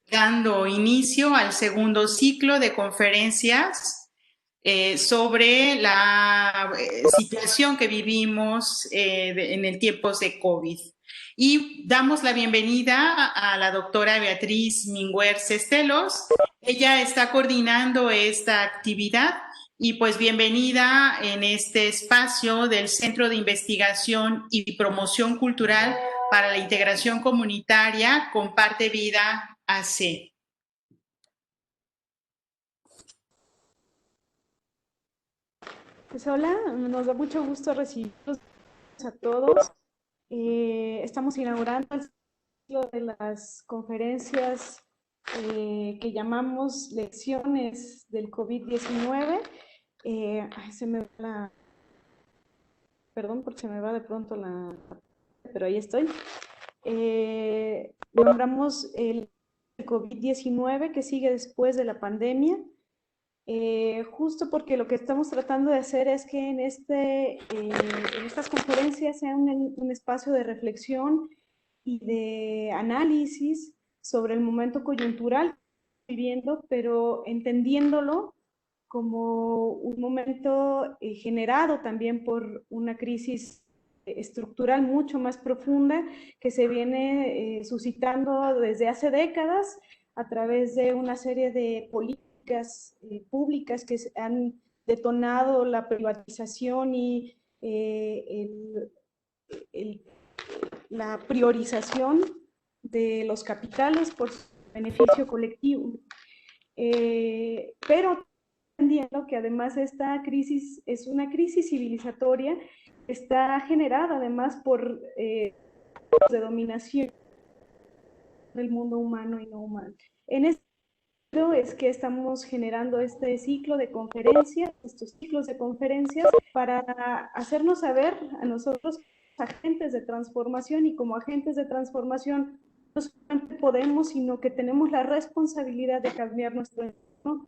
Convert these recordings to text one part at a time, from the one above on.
dando inicio al segundo ciclo de conferencias sobre la situación que vivimos en el tiempos de COVID. Y damos la bienvenida a la doctora Beatriz Minguer Cestelos. Ella está coordinando esta actividad y pues bienvenida en este espacio del Centro de Investigación y Promoción Cultural para la Integración Comunitaria Comparte Vida AC. Pues hola, nos da mucho gusto recibirlos a todos. Estamos inaugurando el ciclo de las conferencias que llamamos Lecciones del COVID-19. Se me va la... Perdón porque se me va de pronto la... Pero ahí estoy. Nombramos el COVID-19 que sigue después de la pandemia. Justo porque lo que estamos tratando de hacer es que en estas conferencias sea un espacio de reflexión y de análisis sobre el momento coyuntural que estamos viviendo, pero entendiéndolo como un momento generado también por una crisis estructural mucho más profunda que se viene suscitando desde hace décadas a través de una serie de políticas públicas que han detonado la privatización y la priorización de los capitales por su beneficio colectivo. Pero entendiendo que además esta crisis es una crisis civilizatoria, está generada además por de dominación del mundo humano y no humano. En este es que estamos generando este ciclo de conferencias, estos ciclos de conferencias, para hacernos saber a nosotros agentes de transformación, y como agentes de transformación no solamente podemos, sino que tenemos la responsabilidad de cambiar nuestro entorno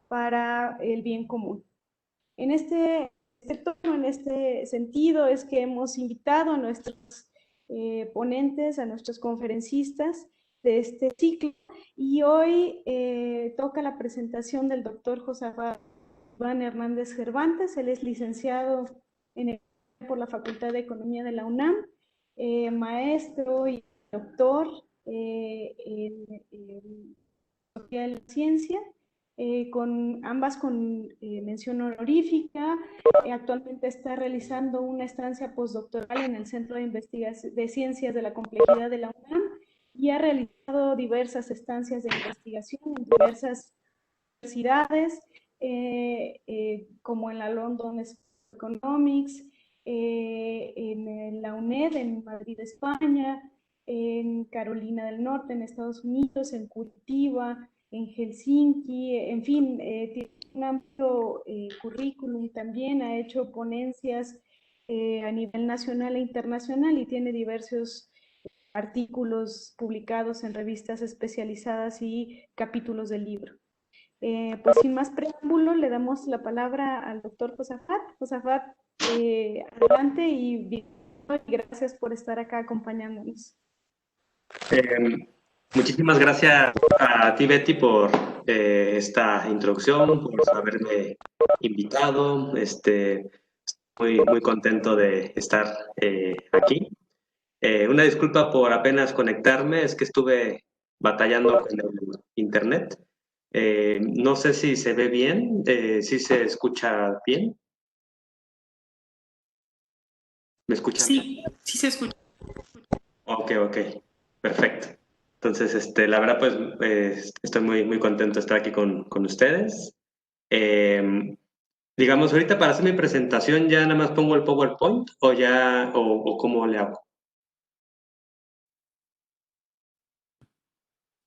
para el bien común. En este sentido es que hemos invitado a nuestros ponentes, a nuestros conferencistas de este ciclo, y hoy toca la presentación del doctor Josafat Iván Hernández Cervantes. Él es licenciado por la Facultad de Economía de la UNAM, maestro y doctor en social ciencia, ambas con mención honorífica. Actualmente está realizando una estancia postdoctoral en el Centro de Investigación de Ciencias de la Complejidad de la UNAM, y ha realizado diversas estancias de investigación en diversas universidades, como en la London School of Economics, en la UNED en Madrid, España, en Carolina del Norte, en Estados Unidos, en Curitiba, en Helsinki, en fin, tiene un amplio currículum. También ha hecho ponencias a nivel nacional e internacional, y tiene diversos artículos publicados en revistas especializadas y capítulos del libro. Pues sin más preámbulo, le damos la palabra al doctor Josafat. Josafat, adelante y gracias por estar acá acompañándonos. Muchísimas gracias a ti, Betty, por esta introducción, por haberme invitado. Muy contento de estar aquí. Una disculpa por apenas conectarme, es que estuve batallando con el internet. No sé si se ve bien, si se escucha bien. ¿Me escuchan? Sí, sí se escucha. Ok, perfecto. Entonces, la verdad, pues estoy muy contento de estar aquí con ustedes. Digamos, ahorita para hacer mi presentación, ¿ya nada más pongo el PowerPoint o cómo le hago?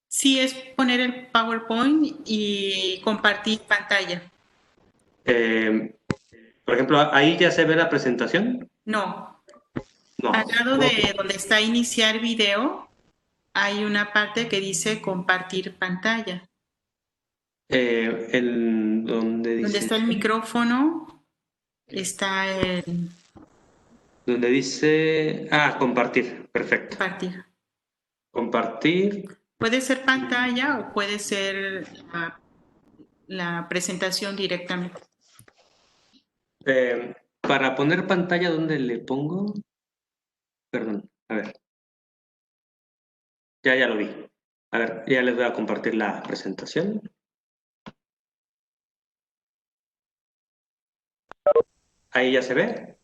Sí, es poner el PowerPoint y compartir pantalla. Por ejemplo, ¿ahí ya se ve la presentación? No. No. Al lado de donde está iniciar video, hay una parte que dice compartir pantalla. Donde Donde está el micrófono, está el... Donde dice... Ah, compartir. Perfecto. Compartir. Compartir. Puede ser pantalla o puede ser la presentación directamente. Para poner pantalla, ¿dónde le pongo? Perdón, a ver. Ya lo vi. A ver, ya les voy a compartir la presentación. Ahí ya se ve.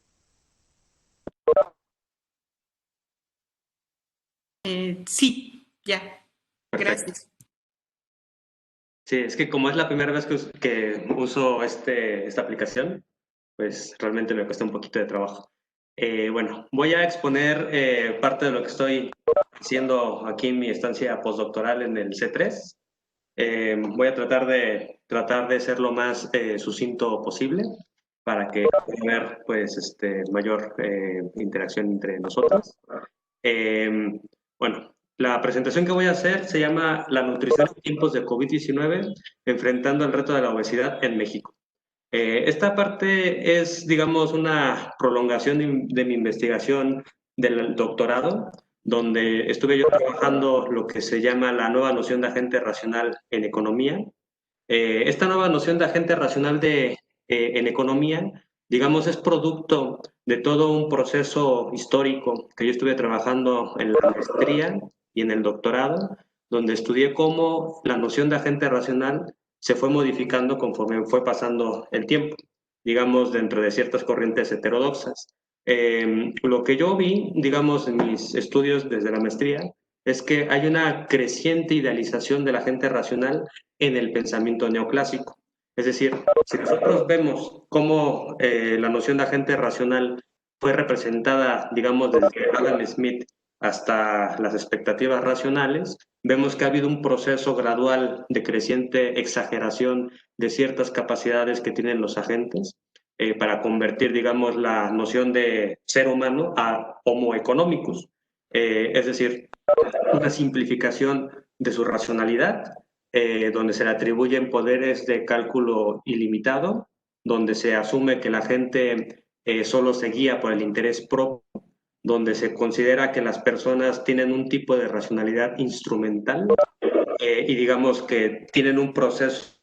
Sí, ya. Perfecto. Gracias. Sí, es que como es la primera vez que uso esta aplicación, pues realmente me cuesta un poquito de trabajo. Bueno, voy a exponer parte de lo que estoy haciendo aquí en mi estancia postdoctoral en el C3. Voy a tratar de ser lo más sucinto posible para que pueda haber pues, mayor interacción entre nosotros. Bueno, la presentación que voy a hacer se llama La nutrición en tiempos de COVID-19, enfrentando el reto de la obesidad en México. Esta parte es, digamos, una prolongación de mi investigación del doctorado, donde estuve yo trabajando lo que se llama la nueva noción de agente racional en economía. Esta nueva noción de agente racional en economía, digamos, es producto de todo un proceso histórico que yo estuve trabajando en la maestría y en el doctorado, donde estudié cómo la noción de agente racional se fue modificando conforme fue pasando el tiempo, digamos, dentro de ciertas corrientes heterodoxas. Lo que yo vi, digamos, en mis estudios desde la maestría, es que hay una creciente idealización del agente racional en el pensamiento neoclásico. Es decir, si nosotros vemos cómo la noción de agente racional fue representada, digamos, desde Adam Smith hasta las expectativas racionales, vemos que ha habido un proceso gradual de creciente exageración de ciertas capacidades que tienen los agentes para convertir, digamos, la noción de ser humano a homo economicus. Es decir, una simplificación de su racionalidad, donde se le atribuyen poderes de cálculo ilimitado, donde se asume que la gente solo se guía por el interés propio, donde se considera que las personas tienen un tipo de racionalidad instrumental y digamos que tienen un proceso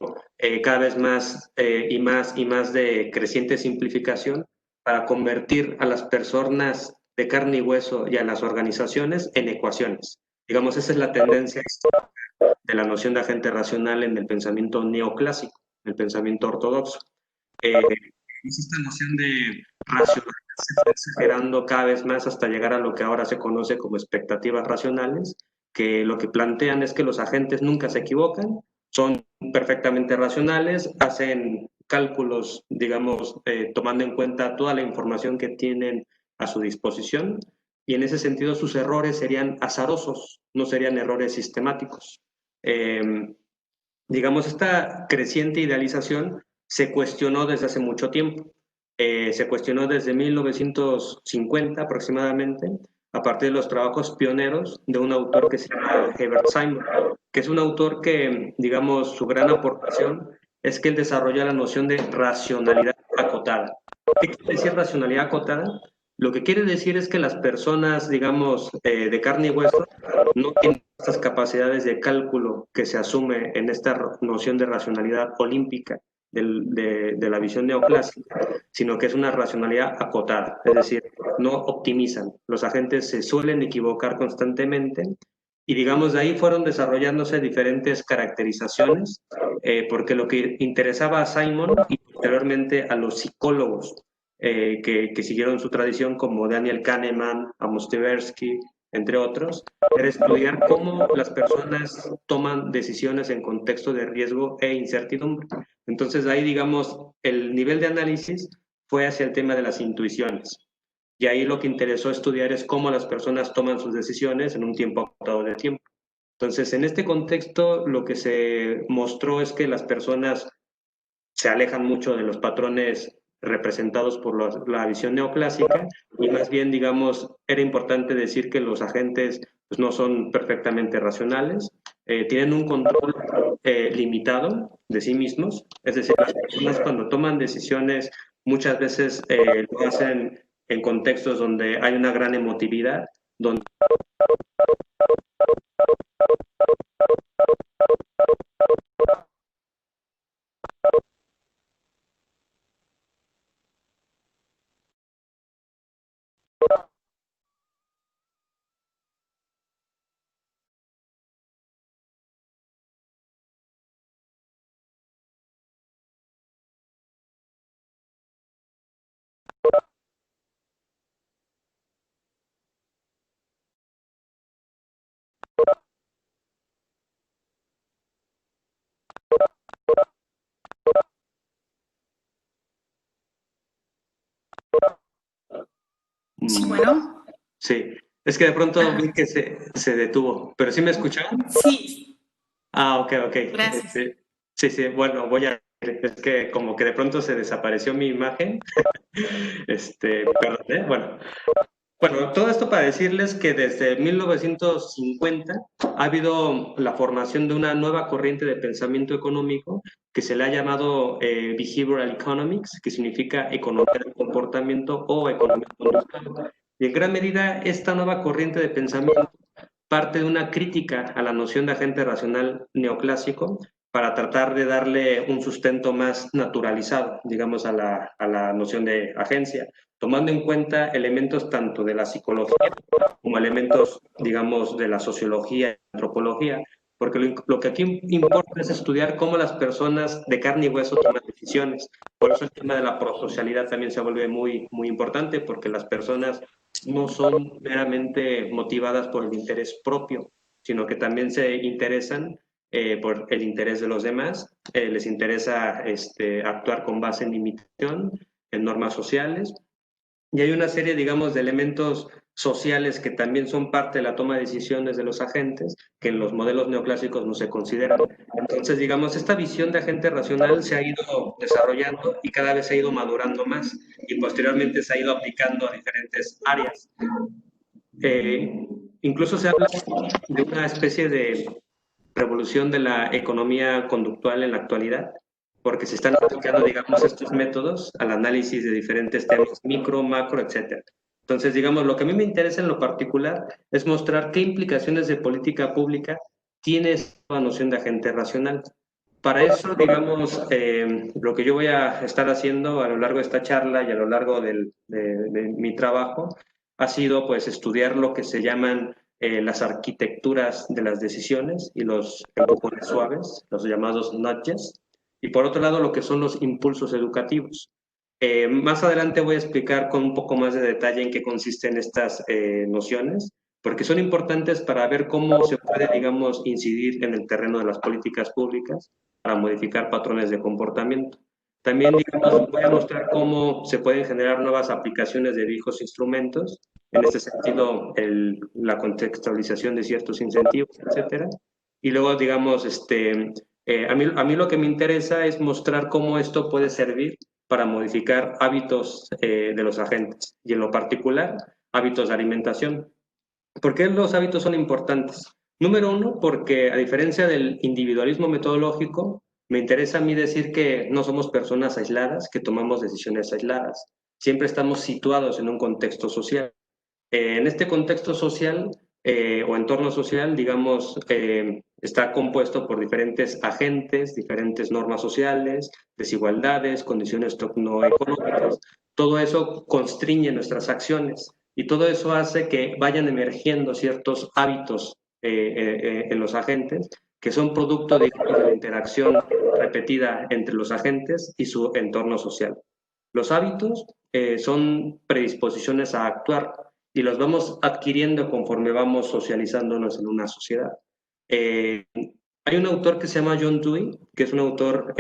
cada vez más y más de creciente simplificación para convertir a las personas de carne y hueso y a las organizaciones en ecuaciones. Digamos, esa es la tendencia de la noción de agente racional en el pensamiento neoclásico, el pensamiento ortodoxo. Es esta noción de racionalidad se está exagerando cada vez más hasta llegar a lo que ahora se conoce como expectativas racionales, que lo que plantean es que los agentes nunca se equivocan, son perfectamente racionales, hacen cálculos, digamos, tomando en cuenta toda la información que tienen a su disposición, y en ese sentido sus errores serían azarosos, no serían errores sistemáticos. Eh, digamos, esta creciente idealización se cuestionó desde hace mucho tiempo. Se cuestionó desde 1950 aproximadamente, a partir de los trabajos pioneros de un autor que se llama Herbert Simon, que es un autor que, digamos, su gran aportación es que él desarrolla la noción de racionalidad acotada. ¿Qué quiere decir racionalidad acotada? Lo que quiere decir es que las personas, digamos, de carne y hueso, no tienen estas capacidades de cálculo que se asume en esta noción de racionalidad olímpica de la visión neoclásica, sino que es una racionalidad acotada, es decir, no optimizan. Los agentes se suelen equivocar constantemente y digamos de ahí fueron desarrollándose diferentes caracterizaciones, porque lo que interesaba a Simon y posteriormente a los psicólogos que siguieron su tradición como Daniel Kahneman, Amos Tversky, entre otros, era estudiar cómo las personas toman decisiones en contexto de riesgo e incertidumbre. Entonces, ahí, digamos, el nivel de análisis fue hacia el tema de las intuiciones. Y ahí lo que interesó estudiar es cómo las personas toman sus decisiones en un tiempo acotado de tiempo. Entonces, en este contexto, lo que se mostró es que las personas se alejan mucho de los patrones representados por la visión neoclásica y más bien, digamos, era importante decir que los agentes pues, no son perfectamente racionales, tienen un control limitado de sí mismos, es decir, las personas cuando toman decisiones muchas veces lo hacen en contextos donde hay una gran emotividad, donde Sí, bueno. Sí, es que de pronto vi que se detuvo, pero ¿sí me escucharon? Sí, Ah, ok, ok. gracias. Sí, sí, bueno, es que como que de pronto se desapareció mi imagen. Perdón, ¿eh? Bueno, todo esto para decirles que desde 1950 ha habido la formación de una nueva corriente de pensamiento económico que se le ha llamado Behavioral Economics, que significa economía del comportamiento o economía conductual. Y en gran medida esta nueva corriente de pensamiento parte de una crítica a la noción de agente racional neoclásico para tratar de darle un sustento más naturalizado, digamos, a la noción de agencia, tomando en cuenta elementos tanto de la psicología como elementos, digamos, de la sociología y antropología, porque lo que aquí importa es estudiar cómo las personas de carne y hueso toman decisiones. Por eso el tema de la prosocialidad también se vuelve muy, muy importante, porque las personas no son meramente motivadas por el interés propio, sino que también se interesan por el interés de los demás, les interesa actuar con base en imitación, en normas sociales, y hay una serie, digamos, de elementos sociales que también son parte de la toma de decisiones de los agentes, que en los modelos neoclásicos no se consideran. Entonces, digamos, esta visión de agente racional se ha ido desarrollando y cada vez se ha ido madurando más y posteriormente se ha ido aplicando a diferentes áreas. Eh, Incluso se habla de una especie de revolución de la economía conductual en la actualidad, porque se están aplicando, digamos, estos métodos al análisis de diferentes temas, micro, macro, etcétera. Entonces, digamos, lo que a mí me interesa en lo particular es mostrar qué implicaciones de política pública tiene esta noción de agente racional. Para eso, digamos, lo que yo voy a estar haciendo a lo largo de esta charla y a lo largo de mi trabajo ha sido, pues, estudiar lo que se llaman las arquitecturas de las decisiones y los empujones suaves, los llamados nudges, y por otro lado lo que son los impulsos educativos. Más adelante voy a explicar con un poco más de detalle en qué consisten estas nociones, porque son importantes para ver cómo se puede, digamos, incidir en el terreno de las políticas públicas para modificar patrones de comportamiento. También, digamos, voy a mostrar cómo se pueden generar nuevas aplicaciones de viejos instrumentos, en este sentido, la contextualización de ciertos incentivos, etcétera. Y luego, digamos, a mí lo que me interesa es mostrar cómo esto puede servir para modificar hábitos de los agentes, y en lo particular, hábitos de alimentación. ¿Por qué los hábitos son importantes? Número uno, porque a diferencia del individualismo metodológico, me interesa a mí decir que no somos personas aisladas, que tomamos decisiones aisladas. Siempre estamos situados en un contexto social. En este contexto social o entorno social, digamos, está compuesto por diferentes agentes, diferentes normas sociales, desigualdades, condiciones tecnoeconómicas. Todo eso constriñe nuestras acciones y todo eso hace que vayan emergiendo ciertos hábitos en los agentes que son producto, digamos, de la interacción repetida entre los agentes y su entorno social. Los hábitos son predisposiciones a actuar y los vamos adquiriendo conforme vamos socializándonos en una sociedad. Hay un autor que se llama John Dewey, que es un autor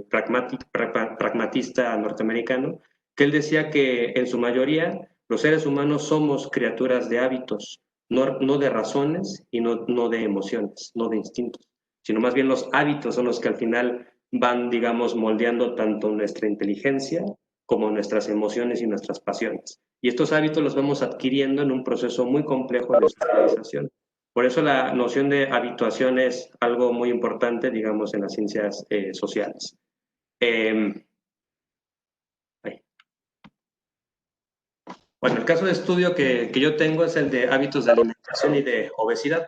pragmatista norteamericano, que él decía que en su mayoría los seres humanos somos criaturas de hábitos, no de razones y no de emociones, no de instintos, sino más bien los hábitos son los que al final van, digamos, moldeando tanto nuestra inteligencia como nuestras emociones y nuestras pasiones. Y estos hábitos los vamos adquiriendo en un proceso muy complejo de socialización. Por eso la noción de habituación es algo muy importante, digamos, en las ciencias sociales. Bueno, el caso de estudio que yo tengo es el de hábitos de alimentación y de obesidad.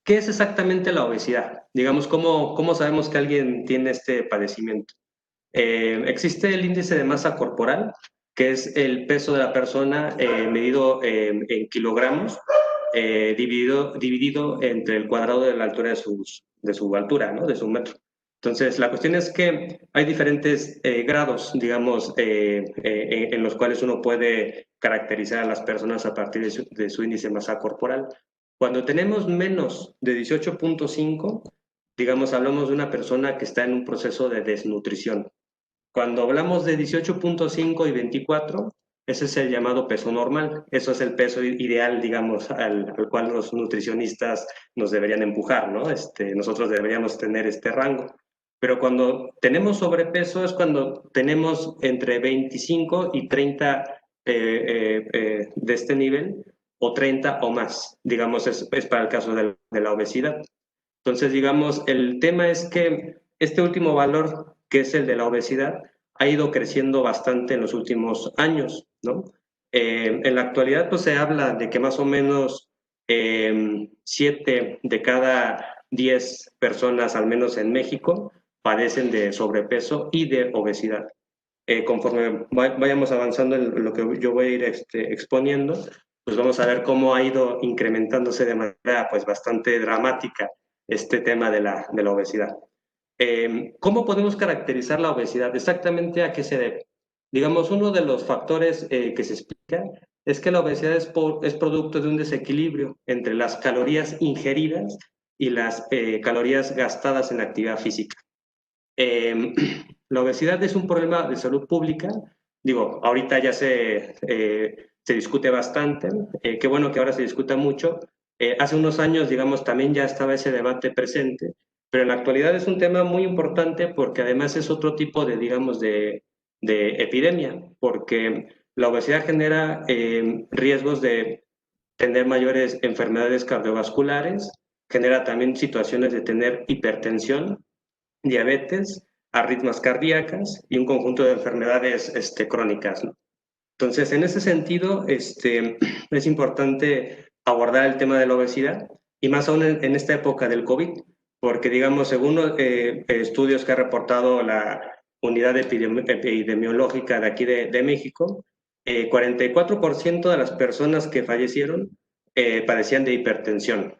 ¿Qué es exactamente la obesidad? Digamos, ¿cómo sabemos que alguien tiene este padecimiento? Existe el índice de masa corporal, que es el peso de la persona medido en kilogramos, dividido entre el cuadrado de la altura de su altura, ¿no? De su metro. Entonces, la cuestión es que hay diferentes grados, digamos, en los cuales uno puede caracterizar a las personas a partir de su índice de masa corporal. Cuando tenemos menos de 18.5, digamos, hablamos de una persona que está en un proceso de desnutrición. Cuando hablamos de 18.5 y 24, Ese es el llamado peso normal. Eso es el peso ideal, digamos, al cual los nutricionistas nos deberían empujar, ¿no? Nosotros deberíamos tener este rango. Pero cuando tenemos sobrepeso es cuando tenemos entre 25 y 30 de este nivel, o 30 o más, digamos, es para el caso de la obesidad. Entonces, digamos, el tema es que este último valor, que es el de la obesidad, ha ido creciendo bastante en los últimos años, ¿no? En la actualidad, pues se habla de que más o menos 7 de cada 10 personas, al menos en México, padecen de sobrepeso y de obesidad. Conforme vayamos avanzando en lo que yo voy a ir exponiendo, pues vamos a ver cómo ha ido incrementándose de manera pues bastante dramática este tema de la obesidad. ¿Cómo podemos caracterizar la obesidad? Exactamente a qué se debe. Digamos, uno de los factores que se explica es que la obesidad es producto de un desequilibrio entre las calorías ingeridas y las calorías gastadas en la actividad física. La obesidad es un problema de salud pública. Digo, ahorita ya se discute bastante. Qué bueno que ahora se discuta mucho. Hace unos años, digamos, también ya estaba ese debate presente, pero en la actualidad es un tema muy importante porque además es otro tipo de, digamos, de epidemia, porque la obesidad genera riesgos de tener mayores enfermedades cardiovasculares, genera también situaciones de tener hipertensión, diabetes, arritmias cardíacas y un conjunto de enfermedades crónicas, ¿no? Entonces, en ese sentido, es importante abordar el tema de la obesidad y más aún en esta época del COVID, porque, digamos, según estudios que ha reportado la Unidad Epidemiológica de aquí de México, 44% de las personas que fallecieron padecían de hipertensión,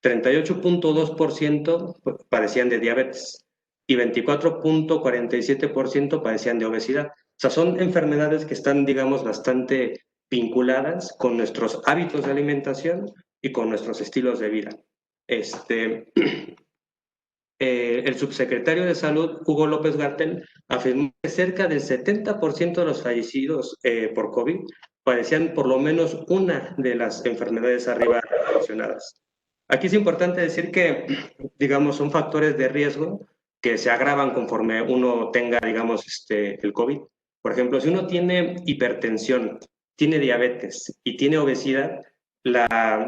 38.2% padecían de diabetes y 24.47% padecían de obesidad. O sea, son enfermedades que están, digamos, bastante vinculadas con nuestros hábitos de alimentación y con nuestros estilos de vida. El subsecretario de Salud, Hugo López-Gatell, afirmó que cerca del 70% de los fallecidos por COVID padecían por lo menos una de las enfermedades arriba mencionadas. Aquí es importante decir que, digamos, son factores de riesgo que se agravan conforme uno tenga, digamos, el COVID. Por ejemplo, si uno tiene hipertensión, tiene diabetes y tiene obesidad,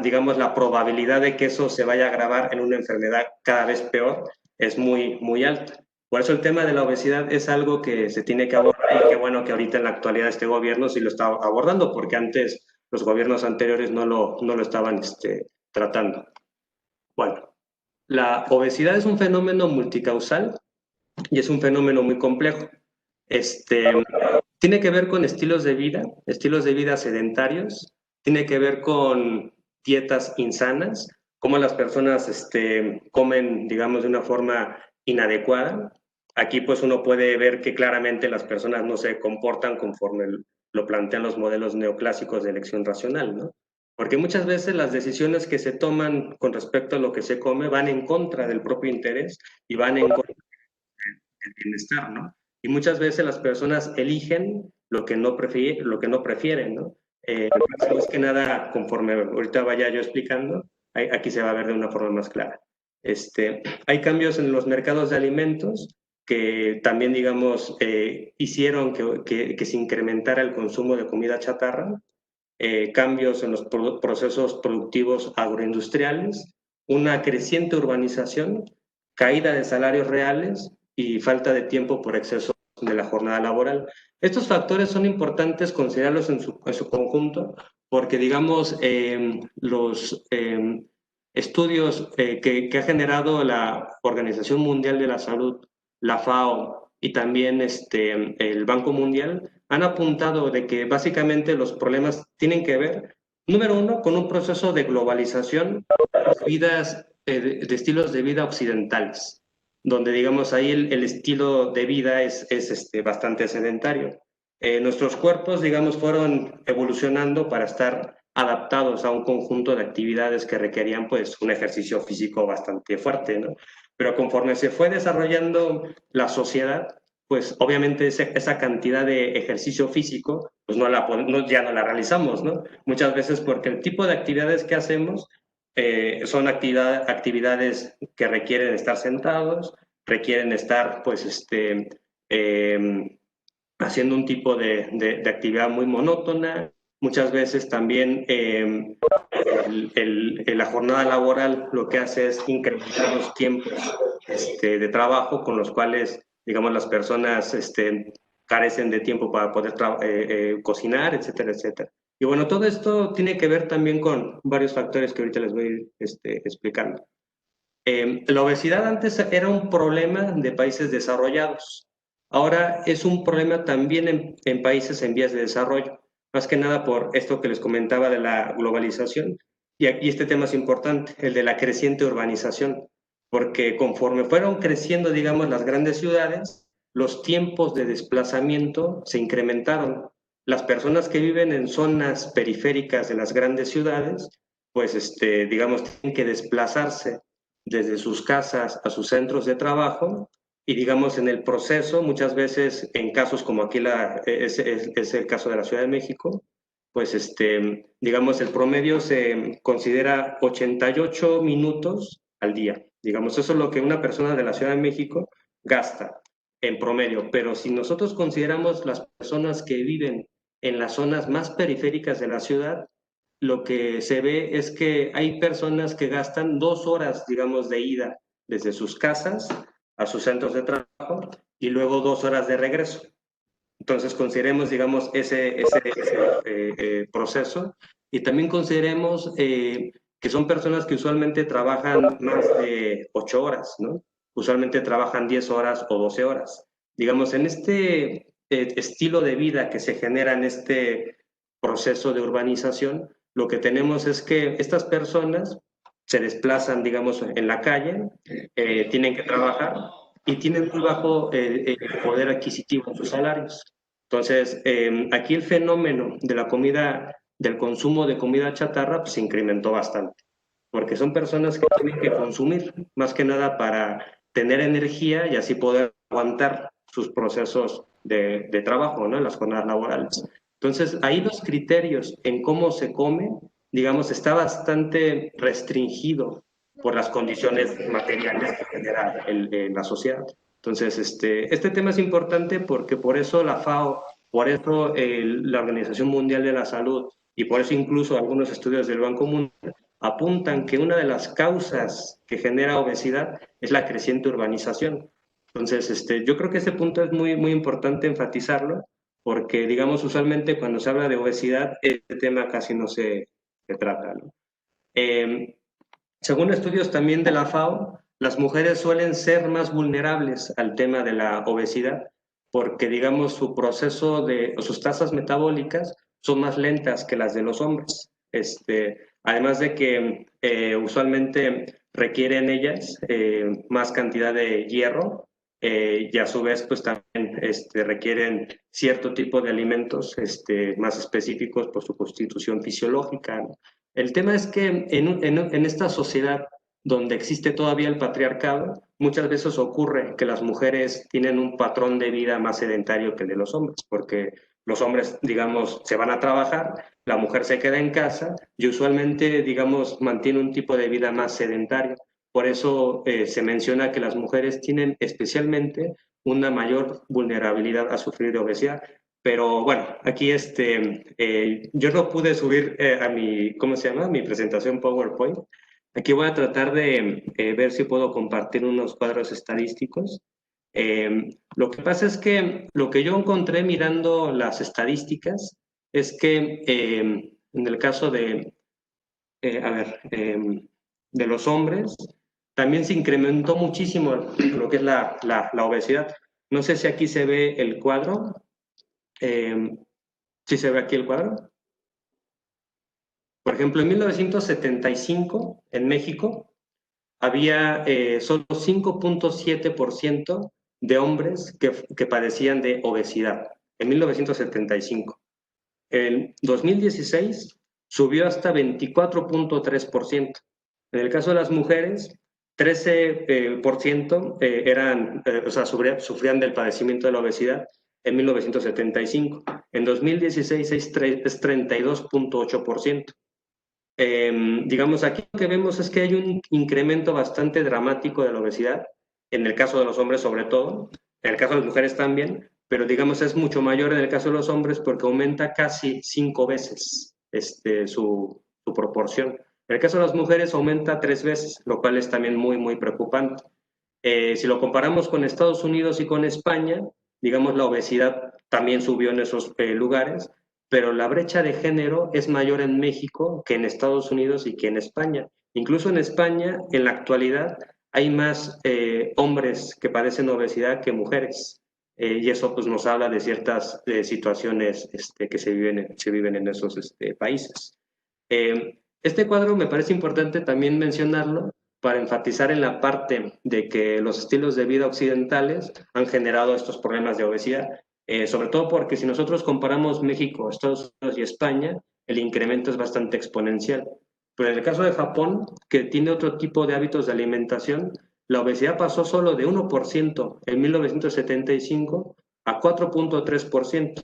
digamos, la probabilidad de que eso se vaya a agravar en una enfermedad cada vez peor es muy, muy alta. Por eso el tema de la obesidad es algo que se tiene que abordar y qué bueno que ahorita en la actualidad este gobierno sí lo está abordando, porque antes los gobiernos anteriores no lo estaban tratando. Bueno, la obesidad es un fenómeno multicausal y es un fenómeno muy complejo. Tiene que ver con estilos de vida sedentarios, tiene que ver con dietas insanas, cómo las personas comen, digamos, de una forma inadecuada. Aquí pues uno puede ver que claramente las personas no se comportan conforme lo plantean los modelos neoclásicos de elección racional, ¿no? Porque muchas veces las decisiones que se toman con respecto a lo que se come van en contra del propio interés y van en contra del bienestar, ¿no? Y muchas veces las personas eligen lo que no prefieren, ¿no? Más que nada, conforme ahorita vaya yo explicando, aquí se va a ver de una forma más clara. Hay cambios en los mercados de alimentos que también, digamos, hicieron que se incrementara el consumo de comida chatarra, cambios en los procesos productivos agroindustriales, una creciente urbanización, caída de salarios reales y falta de tiempo por exceso de la jornada laboral. Estos factores son importantes considerarlos en su conjunto porque, digamos, los estudios que ha generado la Organización Mundial de la Salud, la FAO y también el Banco Mundial han apuntado de que básicamente los problemas tienen que ver, número uno, con un proceso de globalización de estilos de vida occidentales, donde, digamos, ahí el estilo de vida es bastante sedentario. Nuestros cuerpos, digamos, fueron evolucionando para estar adaptados a un conjunto de actividades que requerían, pues, un ejercicio físico bastante fuerte, ¿no? Pero conforme se fue desarrollando la sociedad, pues obviamente esa cantidad de ejercicio físico, pues ya no la realizamos, ¿no? Muchas veces porque el tipo de actividades que hacemos son actividades que requieren estar sentados, requieren estar, pues, haciendo un tipo de actividad muy monótona. Muchas veces también la jornada laboral lo que hace es incrementar los tiempos de trabajo con los cuales, digamos, las personas carecen de tiempo para poder cocinar, etcétera, etcétera. Y bueno, todo esto tiene que ver también con varios factores que ahorita les voy a ir explicando. La obesidad antes era un problema de países desarrollados. Ahora es un problema también en países en vías de desarrollo, más que nada por esto que les comentaba de la globalización. Y aquí este tema es importante, el de la creciente urbanización, porque conforme fueron creciendo, digamos, las grandes ciudades, los tiempos de desplazamiento se incrementaron. Las personas que viven en zonas periféricas de las grandes ciudades, pues, digamos, tienen que desplazarse desde sus casas a sus centros de trabajo y digamos en el proceso, muchas veces en casos como aquí es el caso de la Ciudad de México, pues digamos el promedio se considera 88 minutos al día. Digamos, eso es lo que una persona de la Ciudad de México gasta en promedio, pero si nosotros consideramos las personas que viven en las zonas más periféricas de la ciudad, lo que se ve es que hay personas que gastan 2 horas, digamos, de ida desde sus casas a sus centros de trabajo y luego 2 horas de regreso. Entonces consideremos, digamos, ese proceso y también consideremos que son personas que usualmente trabajan más de 8 horas, ¿no? Usualmente trabajan 10 horas o 12 horas. Digamos, en este estilo de vida que se genera en este proceso de urbanización, lo que tenemos es que estas personas se desplazan, digamos, en la calle, tienen que trabajar y tienen muy bajo poder adquisitivo en sus salarios. Entonces, aquí el fenómeno de la comida, del consumo de comida chatarra, pues se incrementó bastante, porque son personas que tienen que consumir, más que nada para tener energía y así poder aguantar sus procesos de trabajo, ¿no? En las jornadas laborales. Entonces, ahí los criterios en cómo se come, digamos, está bastante restringido por las condiciones materiales que genera la sociedad. Entonces, este tema es importante porque por eso la FAO, por eso la Organización Mundial de la Salud y por eso incluso algunos estudios del Banco Mundial apuntan que una de las causas que genera obesidad es la creciente urbanización. Entonces, yo creo que ese punto es muy, muy importante enfatizarlo porque, digamos, usualmente cuando se habla de obesidad, este tema casi no se trata, ¿no? Según estudios también de la FAO, las mujeres suelen ser más vulnerables al tema de la obesidad porque, digamos, su proceso o sus tasas metabólicas son más lentas que las de los hombres. Además de que usualmente requieren ellas más cantidad de hierro y a su vez pues también requieren cierto tipo de alimentos más específicos por su constitución fisiológica, ¿no? El tema es que en esta sociedad donde existe todavía el patriarcado, muchas veces ocurre que las mujeres tienen un patrón de vida más sedentario que el de los hombres, porque los hombres, digamos, se van a trabajar, la mujer se queda en casa y usualmente, digamos, mantiene un tipo de vida más sedentario. Por eso se menciona que las mujeres tienen especialmente una mayor vulnerabilidad a sufrir de obesidad. Pero bueno, aquí yo no pude subir a ¿cómo se llama? Mi presentación PowerPoint. Aquí voy a tratar de ver si puedo compartir unos cuadros estadísticos. Lo que pasa es que lo que yo encontré mirando las estadísticas es que en el caso de los hombres, también se incrementó muchísimo lo que es la obesidad. No sé si aquí se ve el cuadro. ¿Sí se ve aquí el cuadro? Por ejemplo, en 1975, en México, había solo 5.7% de hombres que padecían de obesidad, en 1975. En 2016 subió hasta 24.3%. En el caso de las mujeres, 13% sufrían del padecimiento de la obesidad en 1975. En 2016 es 32.8%. Digamos, aquí lo que vemos es que hay un incremento bastante dramático de la obesidad, en el caso de los hombres sobre todo, en el caso de las mujeres también, pero digamos es mucho mayor en el caso de los hombres porque aumenta casi 5 veces su proporción. En el caso de las mujeres aumenta 3 veces, lo cual es también muy, muy preocupante. Si lo comparamos con Estados Unidos y con España, digamos, la obesidad también subió en esos lugares, pero la brecha de género es mayor en México que en Estados Unidos y que en España. Incluso en España, en la actualidad, hay más hombres que padecen obesidad que mujeres. Y eso pues, nos habla de ciertas situaciones que se viven en esos países. Este cuadro me parece importante también mencionarlo para enfatizar en la parte de que los estilos de vida occidentales han generado estos problemas de obesidad, sobre todo porque si nosotros comparamos México, Estados Unidos y España, el incremento es bastante exponencial. Pero en el caso de Japón, que tiene otro tipo de hábitos de alimentación, la obesidad pasó solo de 1% en 1975 a 4.3%.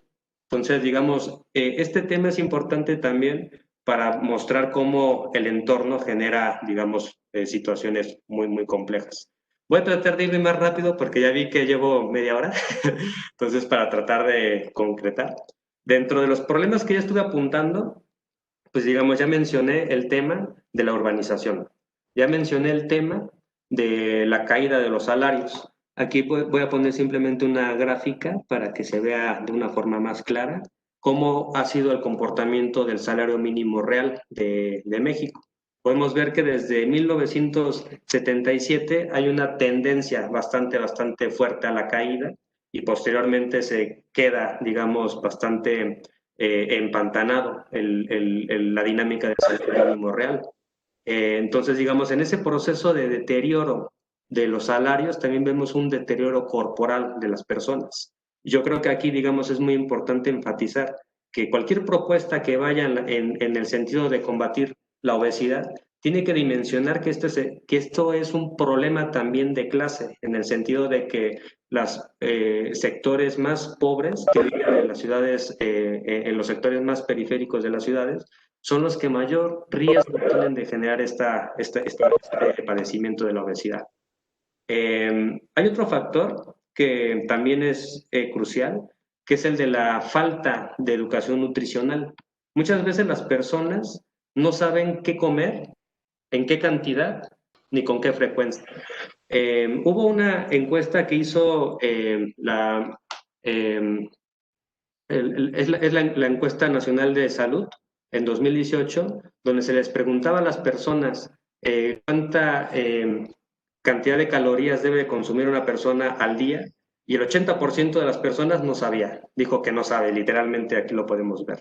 Entonces, digamos, este tema es importante también para mostrar cómo el entorno genera, digamos, situaciones muy, muy complejas. Voy a tratar de irme más rápido porque ya vi que llevo media hora, entonces para tratar de concretar. Dentro de los problemas que ya estuve apuntando, pues digamos, ya mencioné el tema de la urbanización, ya mencioné el tema de la caída de los salarios. Aquí voy a poner simplemente una gráfica para que se vea de una forma más clara cómo ha sido el comportamiento del salario mínimo real de México. Podemos ver que desde 1977 hay una tendencia bastante fuerte a la caída y posteriormente se queda, digamos, bastante empantanado la dinámica del salario mínimo real. Entonces, digamos, en ese proceso de deterioro de los salarios también vemos un deterioro corporal de las personas. Yo creo que aquí, digamos, es muy importante enfatizar que cualquier propuesta que vaya en el sentido de combatir la obesidad tiene que dimensionar que esto es un problema también de clase, en el sentido de que los sectores más pobres que viven en las ciudades, en los sectores más periféricos de las ciudades, son los que mayor riesgo tienen de generar este padecimiento de la obesidad. Hay otro factor que también es crucial, que es el de la falta de educación nutricional. Muchas veces las personas no saben qué comer, en qué cantidad, ni con qué frecuencia. Hubo una encuesta que hizo la encuesta nacional de salud en 2018, donde se les preguntaba a las personas cuánta cantidad de calorías debe consumir una persona al día, y el 80% de las personas no sabía, dijo que no sabe, literalmente aquí lo podemos ver.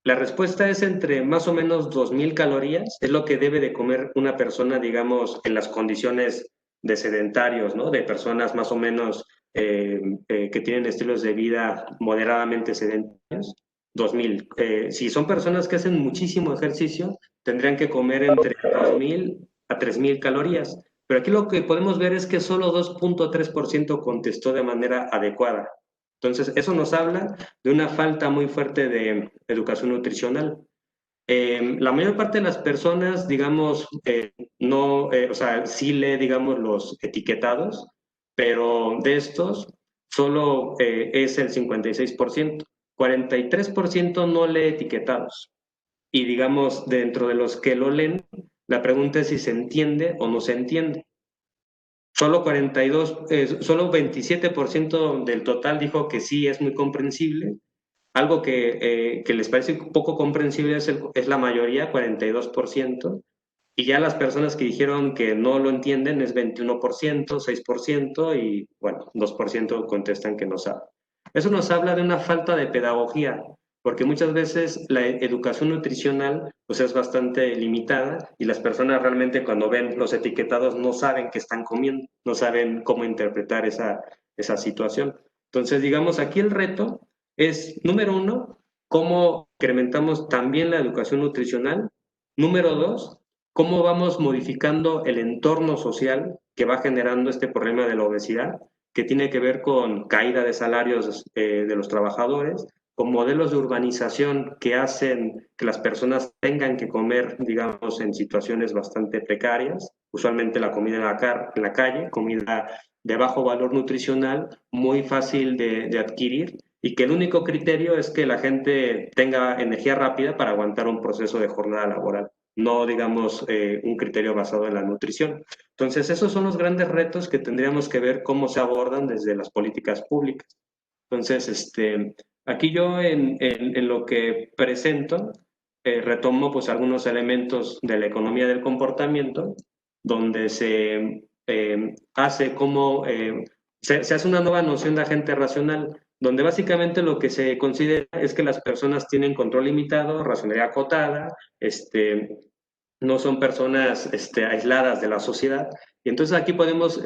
La respuesta es entre más o menos 2.000 calorías, es lo que debe de comer una persona, digamos, en las condiciones de sedentarios, ¿no? De personas más o menos que tienen estilos de vida moderadamente sedentarios, 2.000. Si son personas que hacen muchísimo ejercicio, tendrían que comer entre 2.000 a 3.000 calorías. Pero aquí lo que podemos ver es que solo 2.3% contestó de manera adecuada. Entonces, eso nos habla de una falta muy fuerte de educación nutricional. La mayor parte de las personas, digamos, sí lee, digamos, los etiquetados, pero de estos solo es el 56%. 43% no lee etiquetados. Y digamos, dentro de los que lo leen, la pregunta es si se entiende o no se entiende. Solo 27% del total dijo que sí es muy comprensible. Algo que les parece poco comprensible es la mayoría, 42%. Y ya las personas que dijeron que no lo entienden es 21%, 6%, y bueno, 2% contestan que no saben. Eso nos habla de una falta de pedagogía, porque muchas veces la educación nutricional pues es bastante limitada y las personas realmente cuando ven los etiquetados no saben qué están comiendo, no saben cómo interpretar esa situación. Entonces, digamos, aquí el reto es, número uno, cómo incrementamos también la educación nutricional. Número dos, cómo vamos modificando el entorno social que va generando este problema de la obesidad, que tiene que ver con caída de salarios de los trabajadores, con modelos de urbanización que hacen que las personas tengan que comer, digamos, en situaciones bastante precarias, usualmente la comida en la calle, comida de bajo valor nutricional, muy fácil de adquirir, y que el único criterio es que la gente tenga energía rápida para aguantar un proceso de jornada laboral, no, digamos, un criterio basado en la nutrición. Entonces, esos son los grandes retos que tendríamos que ver cómo se abordan desde las políticas públicas. Entonces, aquí yo en lo que presento, retomo pues algunos elementos de la economía del comportamiento, donde se hace como, se hace una nueva noción de agente racional, donde básicamente lo que se considera es que las personas tienen control limitado, racionalidad acotada, no son personas aisladas de la sociedad. Y entonces aquí podemos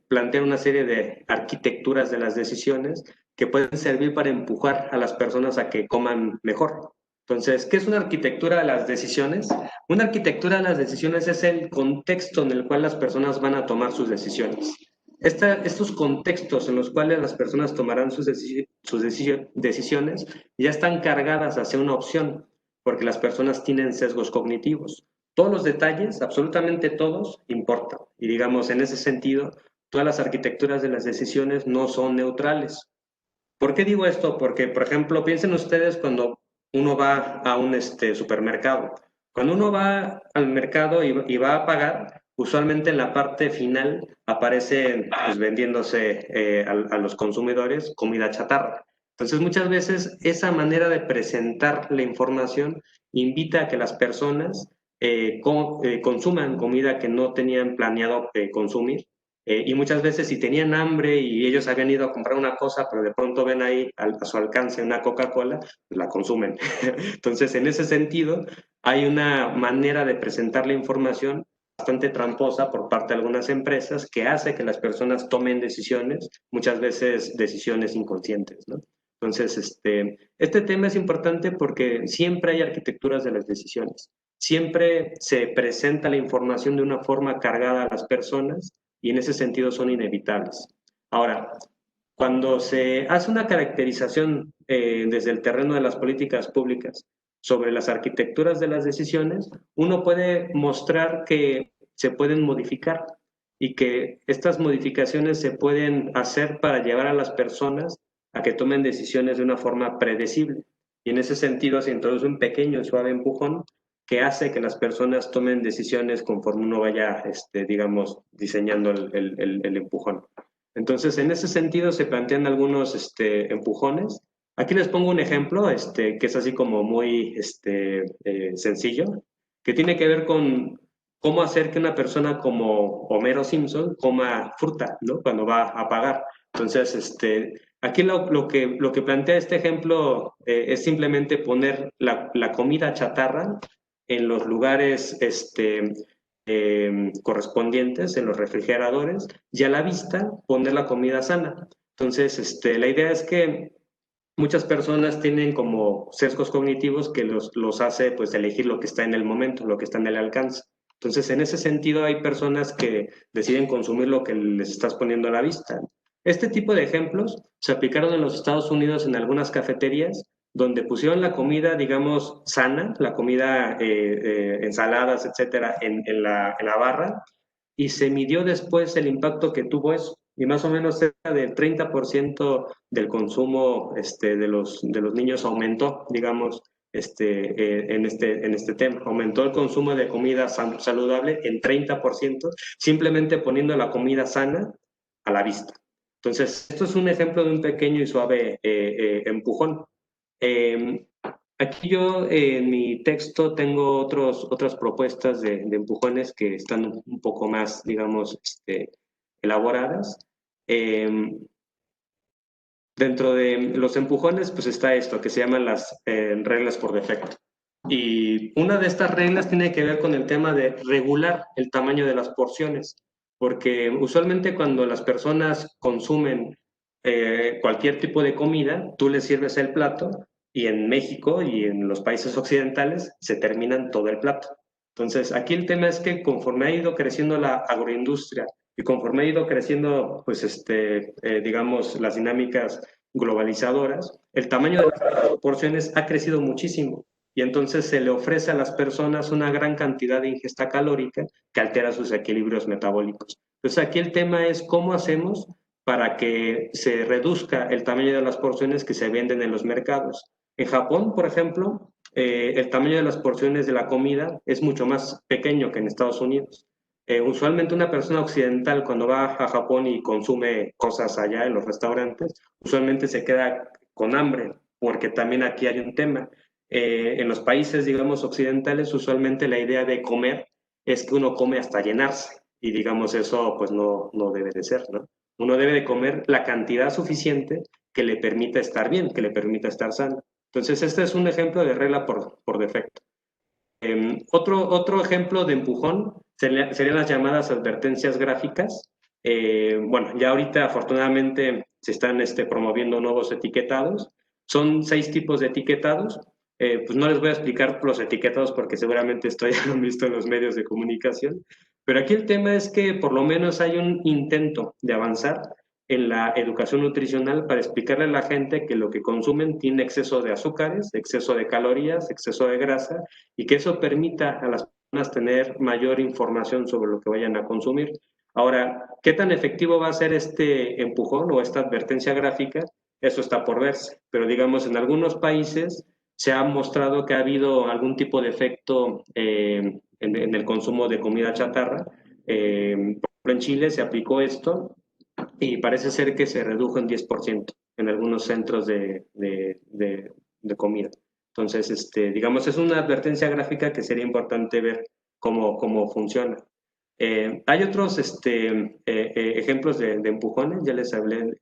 plantear una serie de arquitecturas de las decisiones que pueden servir para empujar a las personas a que coman mejor. Entonces, ¿qué es una arquitectura de las decisiones? Una arquitectura de las decisiones es el contexto en el cual las personas van a tomar sus decisiones. Estos contextos en los cuales las personas tomarán sus decisiones ya están cargadas hacia una opción, porque las personas tienen sesgos cognitivos. Todos los detalles, absolutamente todos, importan. Y digamos, en ese sentido, todas las arquitecturas de las decisiones no son neutrales. ¿Por qué digo esto? Porque, por ejemplo, piensen ustedes cuando uno va a un supermercado. Cuando uno va al mercado y va a pagar, usualmente en la parte final aparece pues, vendiéndose a los consumidores comida chatarra. Entonces, muchas veces esa manera de presentar la información invita a que las personas consuman comida que no tenían planeado consumir, y muchas veces si tenían hambre y ellos habían ido a comprar una cosa, pero de pronto ven ahí a su alcance una Coca-Cola, pues la consumen. Entonces, en ese sentido, hay una manera de presentar la información bastante tramposa por parte de algunas empresas que hace que las personas tomen decisiones, muchas veces decisiones inconscientes, ¿no? Entonces, este tema es importante porque siempre hay arquitecturas de las decisiones. Siempre se presenta la información de una forma cargada a las personas y en ese sentido son inevitables. Ahora, cuando se hace una caracterización desde el terreno de las políticas públicas sobre las arquitecturas de las decisiones, uno puede mostrar que se pueden modificar y que estas modificaciones se pueden hacer para llevar a las personas a que tomen decisiones de una forma predecible. Y en ese sentido se introduce un pequeño y suave empujón que hace que las personas tomen decisiones conforme uno vaya, digamos, diseñando el empujón. Entonces, en ese sentido se plantean algunos empujones. Aquí les pongo un ejemplo que es así como muy sencillo, que tiene que ver con cómo hacer que una persona como Homero Simpson coma fruta, ¿no? Cuando va a pagar. Entonces, aquí lo que plantea este ejemplo es simplemente poner la comida chatarra en los lugares correspondientes, en los refrigeradores, y a la vista poner la comida sana. Entonces, la idea es que muchas personas tienen como sesgos cognitivos que los hace pues elegir lo que está en el momento, lo que está en el alcance. Entonces, en ese sentido, hay personas que deciden consumir lo que les estás poniendo a la vista. Este tipo de ejemplos se aplicaron en los Estados Unidos en algunas cafeterías donde pusieron la comida, digamos, sana, la comida, ensaladas, etcétera, en la barra, y se midió después el impacto que tuvo eso. Y más o menos cerca del 30% del consumo de los niños aumentó, digamos, en este tema. Aumentó el consumo de comida saludable en 30%, simplemente poniendo la comida sana a la vista. Entonces, esto es un ejemplo de un pequeño y suave empujón. Aquí yo en mi texto tengo otras propuestas de empujones que están un poco más, digamos, elaboradas. Dentro de los empujones, pues está esto que se llaman las reglas por defecto. Y una de estas reglas tiene que ver con el tema de regular el tamaño de las porciones, porque usualmente cuando las personas consumen cualquier tipo de comida, tú les sirves el plato y en México y en los países occidentales se terminan todo el plato. Entonces, aquí el tema es que conforme ha ido creciendo la agroindustria y conforme ha ido creciendo, pues, digamos, las dinámicas globalizadoras, el tamaño de las porciones ha crecido muchísimo y entonces se le ofrece a las personas una gran cantidad de ingesta calórica que altera sus equilibrios metabólicos. Entonces, aquí el tema es cómo hacemos para que se reduzca el tamaño de las porciones que se venden en los mercados. En Japón, por ejemplo, el tamaño de las porciones de la comida es mucho más pequeño que en Estados Unidos. Usualmente una persona occidental cuando va a Japón y consume cosas allá en los restaurantes, usualmente se queda con hambre, porque también aquí hay un tema. En los países, digamos, occidentales, usualmente la idea de comer es que uno come hasta llenarse, y digamos eso pues no debe de ser, ¿no? Uno debe de comer la cantidad suficiente que le permita estar bien, que le permita estar sano. Entonces, este es un ejemplo de regla por defecto. Otro ejemplo de empujón serían las llamadas advertencias gráficas. Bueno, ya ahorita afortunadamente se están promoviendo nuevos etiquetados. Son 6 tipos de etiquetados. Pues no les voy a explicar los etiquetados porque seguramente esto ya lo han visto en los medios de comunicación. Pero aquí el tema es que por lo menos hay un intento de avanzar en la educación nutricional para explicarle a la gente que lo que consumen tiene exceso de azúcares, exceso de calorías, exceso de grasa, y que eso permita a las personas tener mayor información sobre lo que vayan a consumir. Ahora, ¿qué tan efectivo va a ser este empujón o esta advertencia gráfica? Eso está por verse, pero digamos en algunos países se ha mostrado que ha habido algún tipo de efecto en el consumo de comida chatarra. Por ejemplo, en Chile se aplicó esto y parece ser que se redujo en 10% en algunos centros de comida. Entonces, digamos, es una advertencia gráfica que sería importante ver cómo funciona. Hay otros ejemplos de empujones, ya les hablé.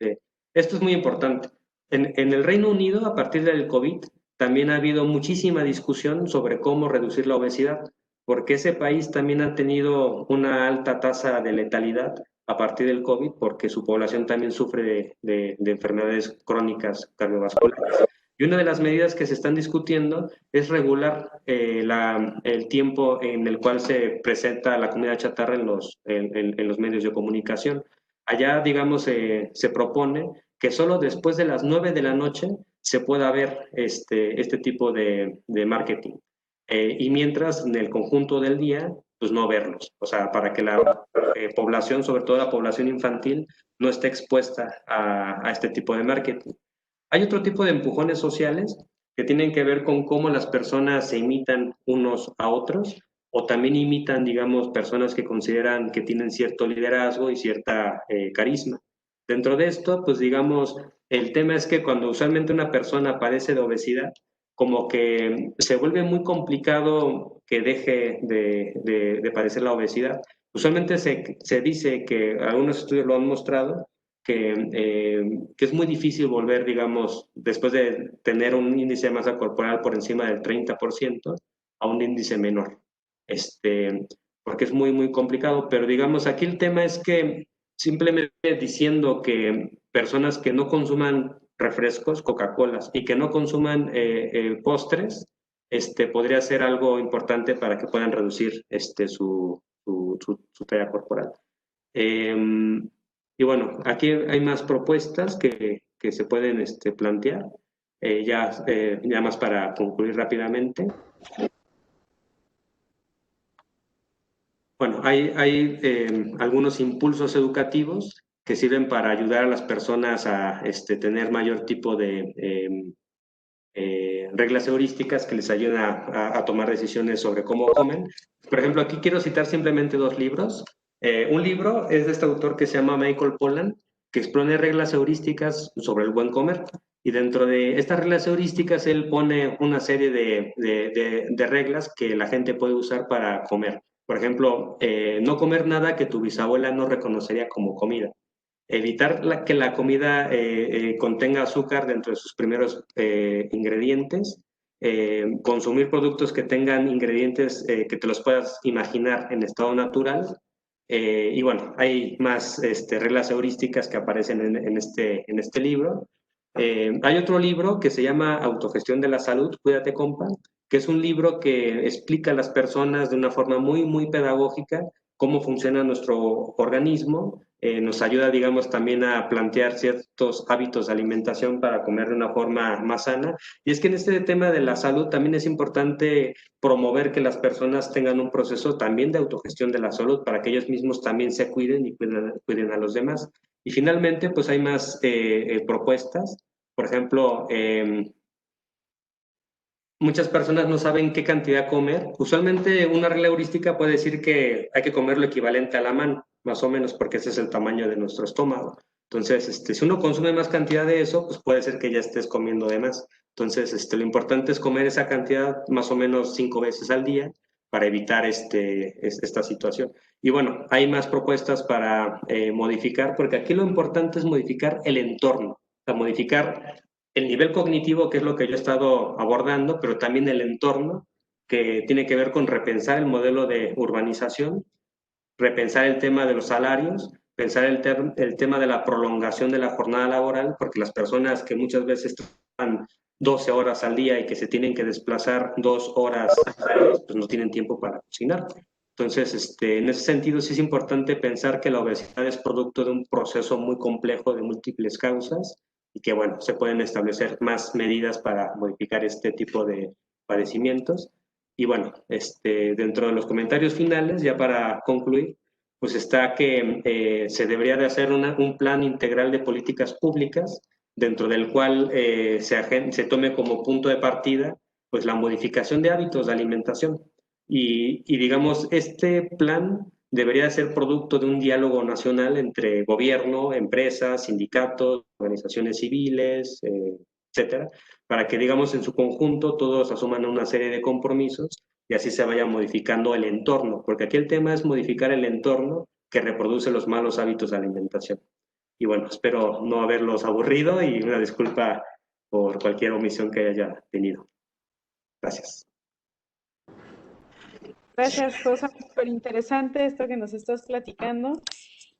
Esto es muy importante. En el Reino Unido, a partir del COVID, también ha habido muchísima discusión sobre cómo reducir la obesidad, porque ese país también ha tenido una alta tasa de letalidad a partir del COVID, porque su población también sufre de enfermedades crónicas cardiovasculares. Y una de las medidas que se están discutiendo es regular el tiempo en el cual se presenta la comida chatarra en los medios de comunicación. Allá, digamos, se propone que solo después de las 9 de la noche se pueda ver este tipo de marketing. Y mientras en el conjunto del día, pues no verlos. O sea, para que la población, sobre todo la población infantil, no esté expuesta a este tipo de marketing. Hay otro tipo de empujones sociales que tienen que ver con cómo las personas se imitan unos a otros o también imitan, digamos, personas que consideran que tienen cierto liderazgo y cierta carisma. Dentro de esto, pues digamos, el tema es que cuando usualmente una persona padece de obesidad, como que se vuelve muy complicado que deje de padecer la obesidad. Usualmente se dice que algunos estudios lo han mostrado, que es muy difícil volver, digamos, después de tener un índice de masa corporal por encima del 30%, a un índice menor, porque es muy complicado. Pero digamos, aquí el tema es que simplemente diciendo que personas que no consuman refrescos, Coca-Colas, y que no consuman postres, podría ser algo importante para que puedan reducir su talla corporal. Y bueno, aquí hay más propuestas que se pueden plantear, ya más para concluir rápidamente. Bueno, hay algunos impulsos educativos que sirven para ayudar a las personas a tener mayor tipo de reglas heurísticas que les ayuden a tomar decisiones sobre cómo comen. Por ejemplo, aquí quiero citar simplemente 2 libros. Un libro es de este autor que se llama Michael Pollan, que expone reglas heurísticas sobre el buen comer. Y dentro de estas reglas heurísticas, él pone una serie de reglas que la gente puede usar para comer. Por ejemplo, no comer nada que tu bisabuela no reconocería como comida. Evitar que la comida contenga azúcar dentro de sus primeros ingredientes. Consumir productos que tengan ingredientes que te los puedas imaginar en estado natural. Y bueno, hay más reglas heurísticas que aparecen en este libro. Hay otro libro que se llama Autogestión de la Salud, Cuídate Compa, que es un libro que explica a las personas de una forma muy, muy pedagógica cómo funciona nuestro organismo. Nos ayuda, digamos, también a plantear ciertos hábitos de alimentación para comer de una forma más sana. Y es que en este tema de la salud también es importante promover que las personas tengan un proceso también de autogestión de la salud para que ellos mismos también se cuiden y cuiden a los demás. Y finalmente, pues hay más propuestas. Por ejemplo, muchas personas no saben qué cantidad comer. Usualmente una regla heurística puede decir que hay que comer lo equivalente a la mano, más o menos, porque ese es el tamaño de nuestro estómago. Entonces, si uno consume más cantidad de eso, pues puede ser que ya estés comiendo de más. Entonces, lo importante es comer esa cantidad más o menos 5 veces al día para evitar esta situación. Y bueno, hay más propuestas para modificar, porque aquí lo importante es modificar el entorno, o sea, modificar el nivel cognitivo, que es lo que yo he estado abordando, pero también el entorno, que tiene que ver con repensar el modelo de urbanización, repensar el tema de los salarios, pensar el tema de la prolongación de la jornada laboral, porque las personas que muchas veces trabajan 12 horas al día y que se tienen que desplazar 2 horas diarias, pues no tienen tiempo para cocinar. Entonces, en ese sentido sí es importante pensar que la obesidad es producto de un proceso muy complejo de múltiples causas y que, bueno, se pueden establecer más medidas para modificar este tipo de padecimientos. Y bueno, dentro de los comentarios finales, ya para concluir, pues está que se debería de hacer un plan integral de políticas públicas, dentro del cual se tome como punto de partida pues la modificación de hábitos de alimentación. Y digamos, este plan debería ser producto de un diálogo nacional entre gobierno, empresas, sindicatos, organizaciones civiles, etcétera, para que, digamos, en su conjunto todos asuman una serie de compromisos y así se vaya modificando el entorno, porque aquí el tema es modificar el entorno que reproduce los malos hábitos de alimentación. Y bueno, espero no haberlos aburrido y una disculpa por cualquier omisión que haya tenido. Gracias. Gracias, Rosa, súper interesante esto que nos estás platicando.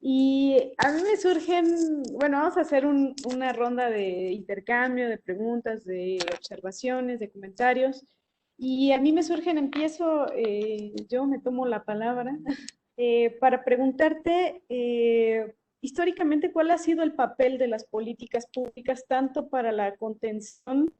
Y a mí me surgen, bueno, vamos a hacer una ronda de intercambio, de preguntas, de observaciones, de comentarios. Y a mí me surgen, empiezo, yo me tomo la palabra para preguntarte históricamente cuál ha sido el papel de las políticas públicas tanto para la contención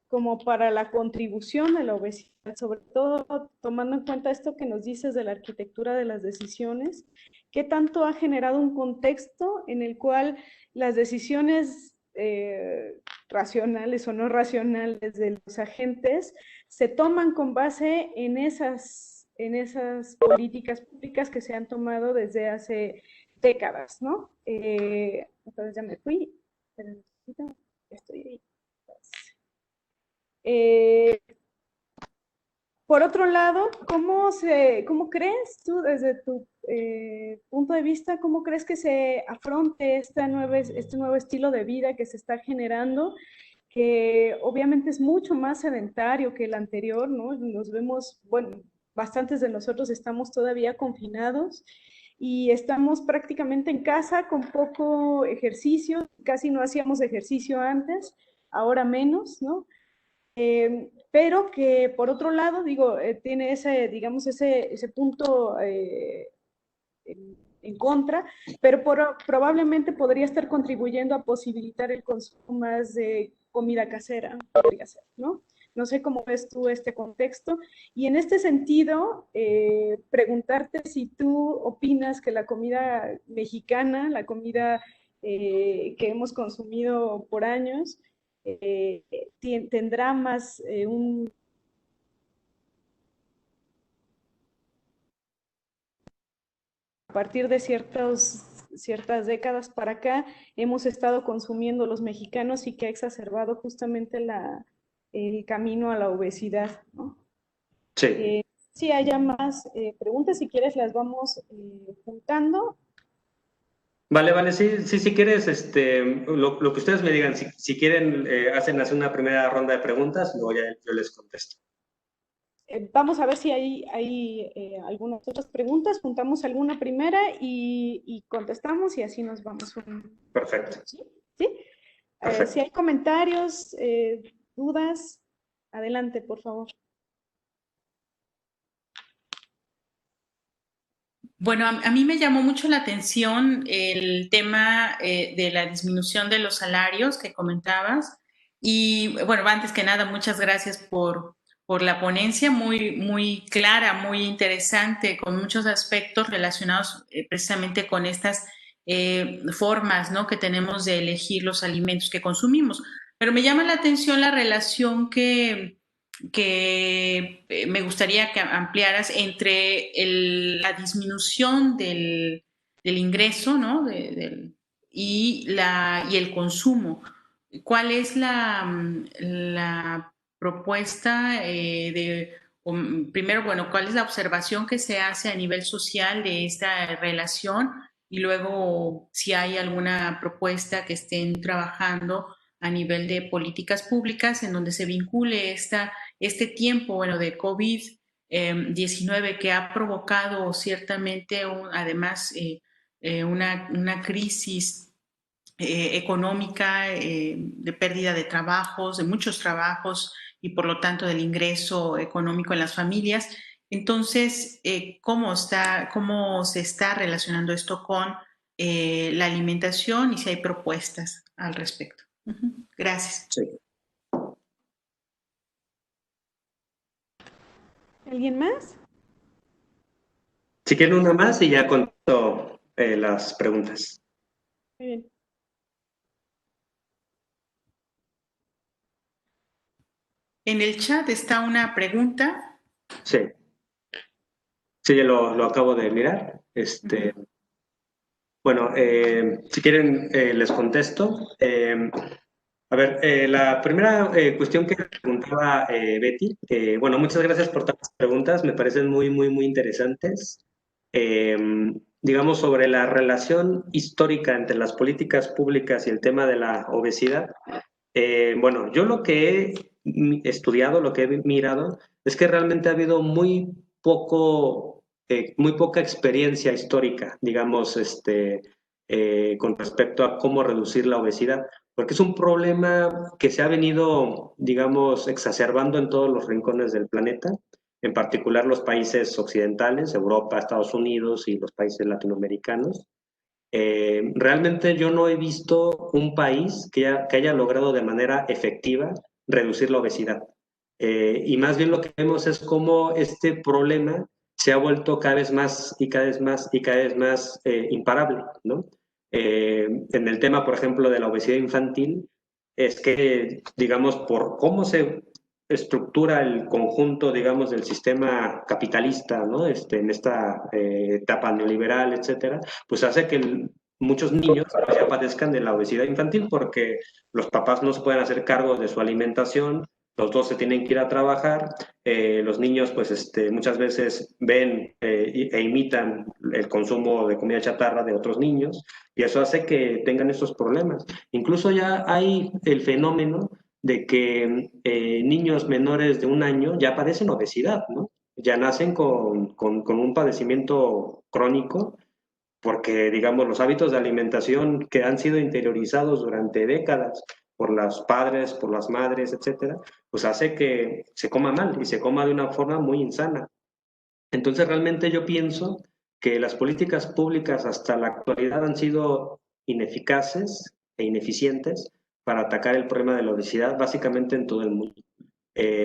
como para la contribución a la obesidad, sobre todo tomando en cuenta esto que nos dices de la arquitectura de las decisiones, qué tanto ha generado un contexto en el cual las decisiones racionales o no racionales de los agentes se toman con base en esas políticas públicas que se han tomado desde hace décadas, ¿no? Entonces ya me fui, pero estoy ahí. Eh, por otro lado, ¿cómo crees tú desde tu punto de vista, cómo crees que se afronte este nuevo estilo de vida que se está generando, que obviamente es mucho más sedentario que el anterior, ¿no? Nos vemos, bueno, bastantes de nosotros estamos todavía confinados y estamos prácticamente en casa con poco ejercicio, casi no hacíamos ejercicio antes, ahora menos, ¿no? Pero que por otro lado, digo, tiene ese, digamos, ese punto en contra, pero probablemente podría estar contribuyendo a posibilitar el consumo más de comida casera, podría ser, ¿no? No sé cómo ves tú este contexto. Y en este sentido, preguntarte si tú opinas que la comida mexicana, la comida que hemos consumido por años, tendrá más a partir de ciertas décadas para acá hemos estado consumiendo los mexicanos y que ha exacerbado justamente el camino a la obesidad, ¿no? Sí. Si haya más preguntas, si quieres las vamos juntando. Vale, vale, sí, sí, si quieres, lo que ustedes me digan, si quieren, hacen así una primera ronda de preguntas, luego ya yo les contesto. Vamos a ver si hay algunas otras preguntas, juntamos alguna primera y contestamos y así nos vamos. Perfecto. ¿Sí? ¿Sí? Si hay comentarios, dudas, adelante, por favor. Bueno, a mí me llamó mucho la atención el tema de la disminución de los salarios que comentabas. Y bueno, antes que nada, muchas gracias por la ponencia, muy clara, muy interesante, con muchos aspectos relacionados precisamente con estas formas, ¿no?, que tenemos de elegir los alimentos que consumimos. Pero me llama la atención la relación que me gustaría que ampliaras entre la disminución del ingreso, ¿no?, y el consumo. ¿Cuál es la propuesta primero, bueno, cuál es la observación que se hace a nivel social de esta relación? Y luego, si hay alguna propuesta que estén trabajando a nivel de políticas públicas en donde se vincule este tiempo, bueno, de COVID-19 que ha provocado ciertamente, además, una crisis económica, de pérdida de trabajos, de muchos trabajos y por lo tanto del ingreso económico en las familias. Entonces, ¿cómo se está relacionando esto con la alimentación y si hay propuestas al respecto? Gracias. Sí. ¿Alguien más? Si quieren una más y ya contesto las preguntas. Muy bien. En el chat está una pregunta. Sí, sí, ya lo acabo de mirar. Bueno, si quieren, les contesto. A ver, la primera cuestión que preguntaba Betty, bueno, muchas gracias por todas las preguntas, me parecen muy interesantes. Eh, digamos, sobre la relación histórica entre las políticas públicas y el tema de la obesidad. Bueno, yo lo que he estudiado, lo que he mirado, es que realmente ha habido muy poca experiencia histórica, digamos, con respecto a cómo reducir la obesidad, porque es un problema que se ha venido, digamos, exacerbando en todos los rincones del planeta, en particular los países occidentales, Europa, Estados Unidos y los países latinoamericanos. Realmente yo no he visto un país que haya logrado de manera efectiva reducir la obesidad. Y más bien lo que vemos es cómo este problema se ha vuelto cada vez más y cada vez más y cada vez más imparable, ¿no? En el tema, por ejemplo, de la obesidad infantil, es que, digamos, por cómo se estructura el conjunto, digamos, del sistema capitalista, ¿no? En esta etapa neoliberal, etcétera, pues hace que muchos niños pues, ya padezcan de la obesidad infantil porque los papás no se pueden hacer cargo de su alimentación, los dos se tienen que ir a trabajar, los niños pues muchas veces ven e imitan el consumo de comida chatarra de otros niños y eso hace que tengan estos problemas. Incluso ya hay el fenómeno de que niños menores de 1 año ya padecen obesidad, ¿no? Ya nacen con un padecimiento crónico porque, digamos, los hábitos de alimentación que han sido interiorizados durante décadas por los padres, por las madres, etcétera, pues hace que se coma mal y se coma de una forma muy insana. Entonces, realmente yo pienso que las políticas públicas hasta la actualidad han sido ineficaces e ineficientes para atacar el problema de la obesidad básicamente en todo el mundo.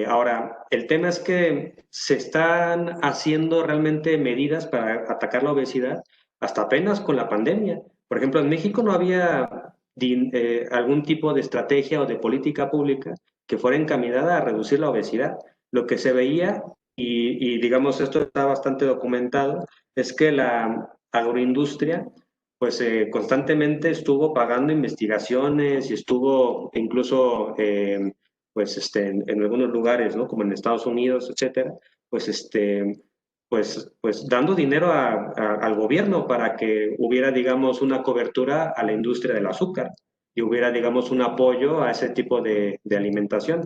Ahora, el tema es que se están haciendo realmente medidas para atacar la obesidad hasta apenas con la pandemia. Por ejemplo, en México no había algún tipo de estrategia o de política pública que fuera encaminada a reducir la obesidad. Lo que se veía, y digamos esto está bastante documentado, es que la agroindustria pues constantemente estuvo pagando investigaciones y estuvo incluso en algunos lugares, ¿no? Como en Estados Unidos, etcétera, pues pues dando dinero al gobierno para que hubiera, digamos, una cobertura a la industria del azúcar y hubiera, digamos, un apoyo a ese tipo de alimentación.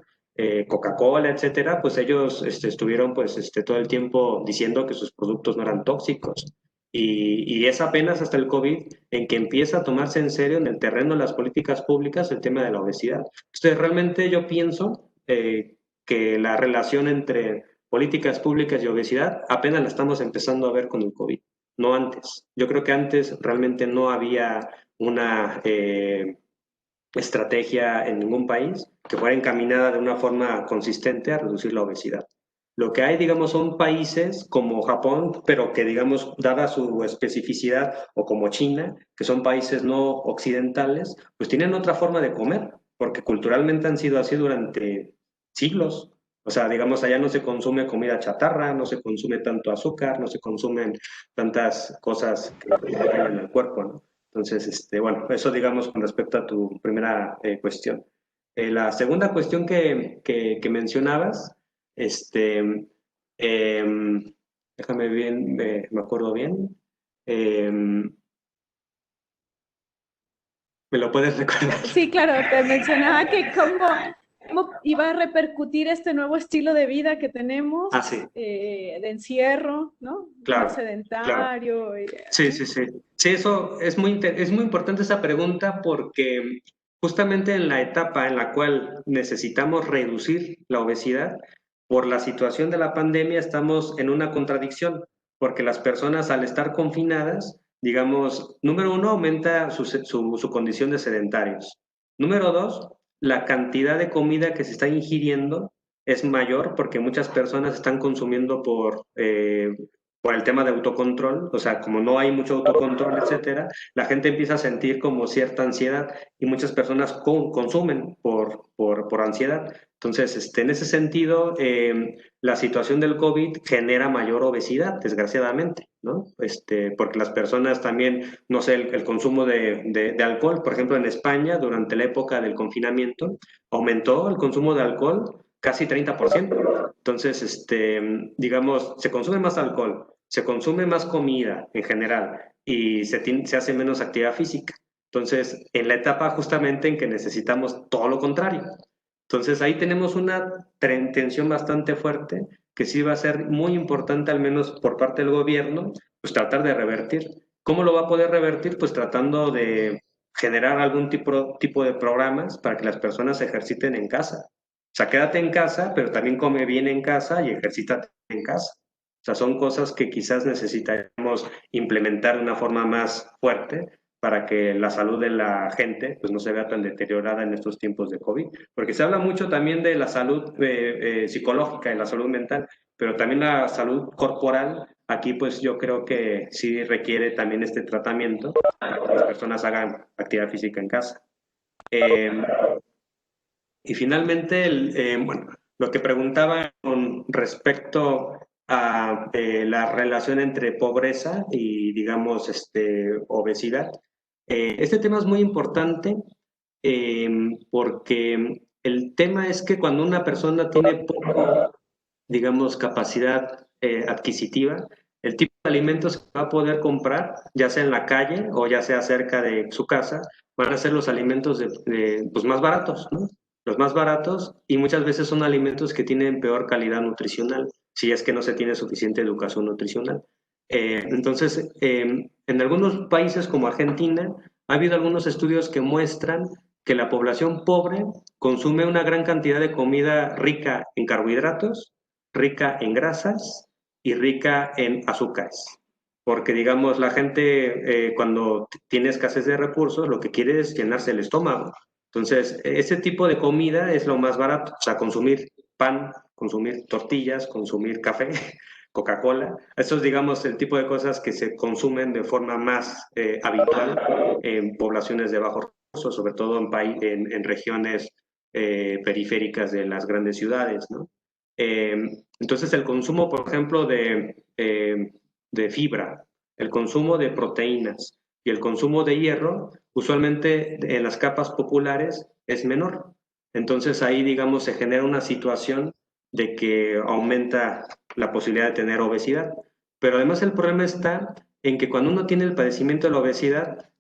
Coca-Cola, etcétera, pues ellos estuvieron pues todo el tiempo diciendo que sus productos no eran tóxicos. Y es apenas hasta el COVID en que empieza a tomarse en serio en el terreno de las políticas públicas el tema de la obesidad. Entonces, realmente yo pienso que la relación entre políticas públicas y obesidad apenas la estamos empezando a ver con el COVID. no antes. Yo creo que antes realmente no había una estrategia en ningún país que fuera encaminada de una forma consistente a reducir la obesidad. Lo que hay, digamos, son países como Japón, pero que, digamos, dada su especificidad, o como China, que son países no occidentales, pues tienen otra forma de comer, porque culturalmente han sido así durante siglos. O sea, digamos, allá no se consume comida chatarra, no se consume tanto azúcar, no se consumen tantas cosas que dañan al cuerpo, ¿no? Entonces, bueno, eso digamos con respecto a tu primera cuestión. La segunda cuestión que mencionabas, este, déjame bien, me acuerdo bien. ¿Me lo puedes recordar? Sí, claro, te mencionaba que cómo iba a repercutir este nuevo estilo de vida que tenemos, Ah, sí, de encierro, ¿no? Más claro, claro. sedentario. Sí, ¿No? sí, sí. Sí, eso es muy importante esa pregunta porque justamente en la etapa en la cual necesitamos reducir la obesidad, por la situación de la pandemia estamos en una contradicción, porque las personas al estar confinadas, digamos, número uno, aumenta su condición de sedentarios. Número dos, la cantidad de comida que se está ingiriendo es mayor porque muchas personas están consumiendo por el tema de autocontrol, o sea, como no hay mucho autocontrol, etcétera, la gente empieza a sentir como cierta ansiedad y muchas personas consumen por ansiedad. Entonces, en ese sentido, la situación del COVID genera mayor obesidad, desgraciadamente, ¿no? Porque las personas también, no sé, el consumo de alcohol, por ejemplo, en España, durante la época del confinamiento, aumentó el consumo de alcohol casi 30%. Entonces, digamos, se consume más alcohol, se consume más comida en general y se hace menos actividad física. Entonces, en la etapa justamente en que necesitamos todo lo contrario. Entonces, ahí tenemos una tensión bastante fuerte que sí va a ser muy importante, al menos por parte del gobierno, pues tratar de revertir. ¿Cómo lo va a poder revertir? Pues tratando de generar algún tipo de programas para que las personas se ejerciten en casa. O sea, quédate en casa, pero también come bien en casa y ejercítate en casa. O sea, son cosas que quizás necesitaremos implementar de una forma más fuerte para que la salud de la gente pues, no se vea tan deteriorada en estos tiempos de COVID. Porque se habla mucho también de la salud psicológica y la salud mental, pero también la salud corporal. Aquí pues yo creo que sí requiere también este tratamiento para que las personas hagan actividad física en casa. Eh, y finalmente, bueno, lo que preguntaba con respecto a la relación entre pobreza y, digamos, obesidad. Este tema es muy importante eh, porque el tema es que cuando una persona tiene poco, digamos, capacidad adquisitiva, el tipo de alimentos que va a poder comprar, ya sea en la calle o ya sea cerca de su casa, van a ser los alimentos pues más baratos, ¿no? Los más baratos y muchas veces son alimentos que tienen peor calidad nutricional, si es que no se tiene suficiente educación nutricional. Entonces, en algunos países como Argentina, ha habido algunos estudios que muestran que la población pobre consume una gran cantidad de comida rica en carbohidratos, rica en grasas y rica en azúcares. Porque, digamos, la gente cuando tiene escasez de recursos, lo que quiere es llenarse el estómago. Entonces, ese tipo de comida es lo más barato. O sea, consumir pan, consumir tortillas, consumir café, Coca-Cola. Eso es, digamos, el tipo de cosas que se consumen de forma más habitual en poblaciones de bajos recursos, sobre todo en regiones periféricas de las grandes ciudades, ¿no? Eh, entonces, el consumo, por ejemplo, de fibra, el consumo de proteínas y el consumo de hierro, usualmente en las capas populares es menor. Entonces, ahí, digamos, se genera una situación de que aumenta la posibilidad de tener obesidad. Pero además el problema está en que cuando uno tiene el padecimiento de la obesidad,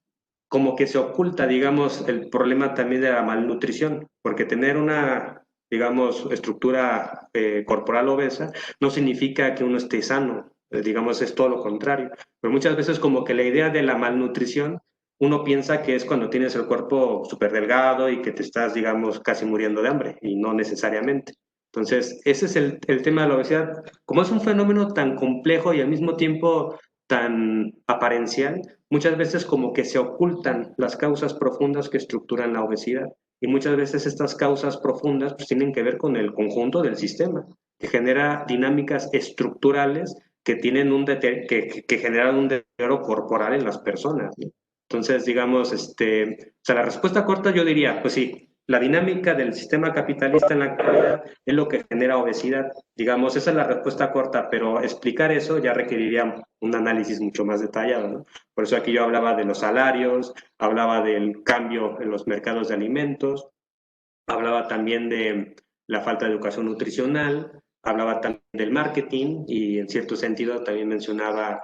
como que se oculta, digamos, el problema también de la malnutrición, porque tener una, digamos, estructura corporal obesa no significa que uno esté sano, digamos, es todo lo contrario. Pero muchas veces como que la idea de la malnutrición, uno piensa que es cuando tienes el cuerpo súper delgado y que te estás, digamos, casi muriendo de hambre, y no necesariamente. Entonces, ese es el tema de la obesidad. Como es un fenómeno tan complejo y al mismo tiempo tan aparencial, muchas veces como que se ocultan las causas profundas que estructuran la obesidad. Y muchas veces estas causas profundas pues, tienen que ver con el conjunto del sistema, que genera dinámicas estructurales que, tienen que generan un deterioro corporal en las personas, ¿no? Entonces, digamos, o sea, la respuesta corta yo diría, pues sí, la dinámica del sistema capitalista en la actualidad es lo que genera obesidad. Digamos, esa es la respuesta corta, pero explicar eso ya requeriría un análisis mucho más detallado, ¿no? Por eso aquí yo hablaba de los salarios, hablaba del cambio en los mercados de alimentos, hablaba también de la falta de educación nutricional, hablaba también del marketing y en cierto sentido también mencionaba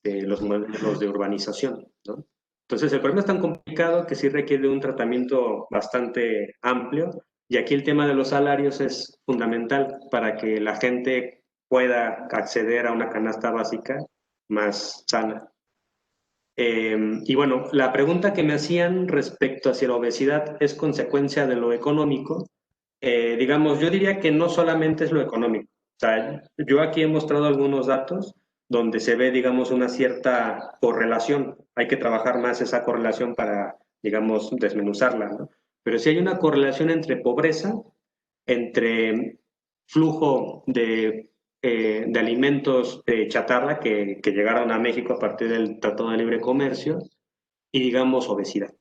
los modelos de urbanización, ¿no? Entonces el problema es tan complicado que sí requiere un tratamiento bastante amplio y aquí el tema de los salarios es fundamental para que la gente pueda acceder a una canasta básica más sana. Y bueno, la pregunta que me hacían respecto a si la obesidad es consecuencia de lo económico, digamos, yo diría que no solamente es lo económico. O sea, yo aquí he mostrado algunos datos donde se ve, digamos, una cierta correlación. Hay que trabajar más esa correlación para, digamos, desmenuzarla, ¿no? Pero sí hay una correlación entre pobreza, entre flujo de alimentos de chatarra que llegaron a México a partir del Tratado de Libre Comercio y, digamos, obesidad.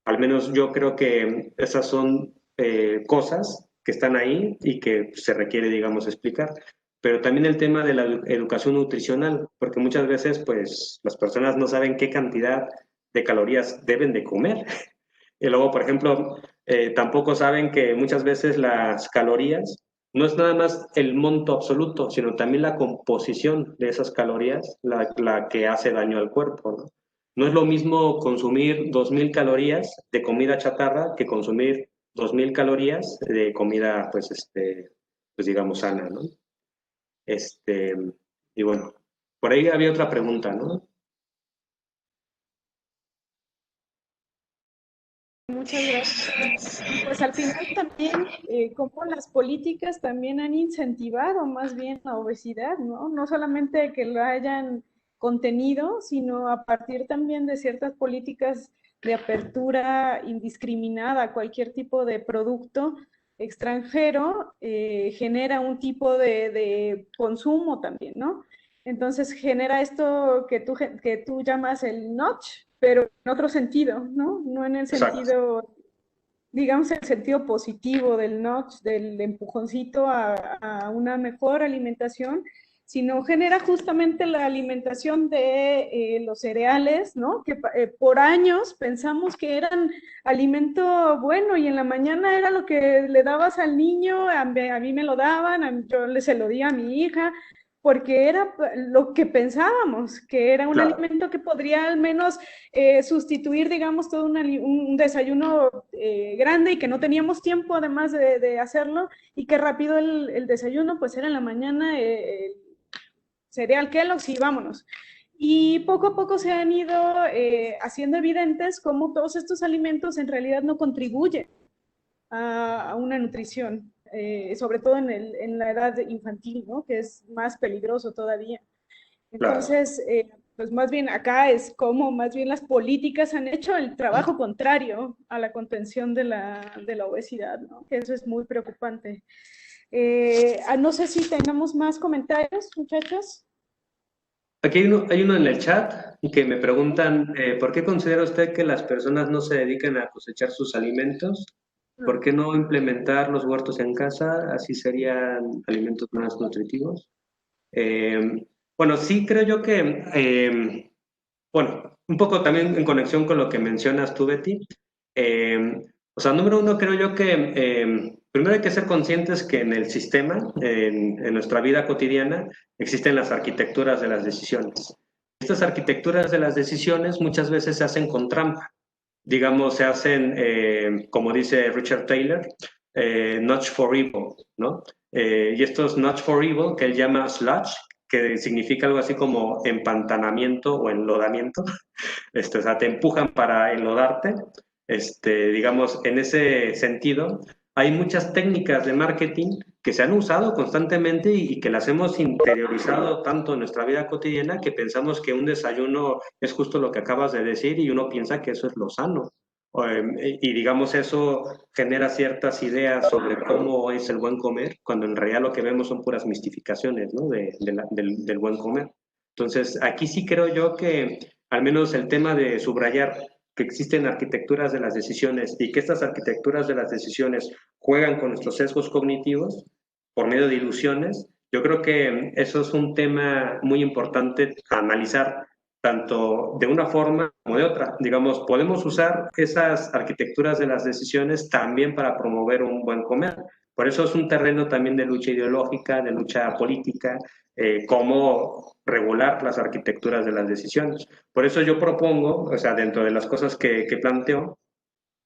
Al menos yo creo que esas son cosas que están ahí y que se requiere, digamos, explicar. Pero también el tema de la educación nutricional, porque muchas veces, pues, las personas no saben qué cantidad de calorías deben de comer. Y luego, por ejemplo, tampoco saben que muchas veces las calorías no es nada más el monto absoluto, sino también la composición de esas calorías la que hace daño al cuerpo, ¿no? No es lo mismo consumir 2.000 calorías de comida chatarra que consumir 2.000 calorías de comida, pues digamos, sana, ¿no? Este, y bueno, por ahí había otra pregunta, ¿no? Muchas gracias. Y pues al final también, cómo las políticas también han incentivado más bien la obesidad, ¿no? No solamente que lo hayan contenido, sino a partir también de ciertas políticas de apertura indiscriminada a cualquier tipo de producto extranjero, genera un tipo de consumo también, ¿no? Entonces genera esto que tú llamas el notch, pero en otro sentido, ¿no? No en el Exacto. sentido, digamos, el sentido positivo del notch, del empujoncito a una mejor alimentación, sino genera justamente la alimentación de los cereales, ¿no? Que por años pensamos que eran alimento bueno y en la mañana era lo que le dabas al niño, a mí me lo daban, yo se lo di a mi hija, porque era lo que pensábamos, que era un Claro. alimento que podría al menos sustituir, digamos, todo un desayuno grande y que no teníamos tiempo además de hacerlo y que rápido el desayuno pues era en la mañana cereal Kellogg's y vámonos. Y poco a poco se han ido haciendo evidentes cómo todos estos alimentos en realidad no contribuyen a una nutrición, sobre todo en la edad infantil, ¿no? Que es más peligroso todavía. Claro. Entonces, pues más bien acá es como más bien las políticas han hecho el trabajo contrario a la contención de la obesidad, ¿no? Que eso es muy preocupante. No sé si tengamos más comentarios, muchachos. Aquí hay uno en el chat que me preguntan, ¿por qué considera usted que las personas no se dedican a cosechar sus alimentos? ¿Por qué no implementar los huertos en casa? Así serían alimentos más nutritivos. Eh, bueno, sí creo yo que, bueno, un poco también en conexión con lo que mencionas tú, Betty. Eh, o sea, número uno, creo yo que primero hay que ser conscientes que en el sistema, en nuestra vida cotidiana, existen las arquitecturas de las decisiones. Estas arquitecturas de las decisiones muchas veces se hacen con trampa. Digamos, se hacen, como dice Richard Taylor, nudge for evil, ¿no? Y estos nudge for evil, que él llama sludge, que significa algo así como empantanamiento o enlodamiento, o sea, te empujan para enlodarte. Digamos, en ese sentido, hay muchas técnicas de marketing que se han usado constantemente y que las hemos interiorizado tanto en nuestra vida cotidiana que pensamos que un desayuno es justo lo que acabas de decir y uno piensa que eso es lo sano. Y digamos eso genera ciertas ideas sobre cómo es el buen comer, cuando en realidad lo que vemos son puras mistificaciones, ¿no? Del buen comer. Entonces, aquí sí creo yo que al menos el tema de subrayar que existen arquitecturas de las decisiones y que estas arquitecturas de las decisiones juegan con nuestros sesgos cognitivos por medio de ilusiones, yo creo que eso es un tema muy importante a analizar tanto de una forma como de otra. Digamos, podemos usar esas arquitecturas de las decisiones también para promover un buen comer. Por eso es un terreno también de lucha ideológica, de lucha política, cómo regular las arquitecturas de las decisiones. Por eso yo propongo, o sea, dentro de las cosas que planteo,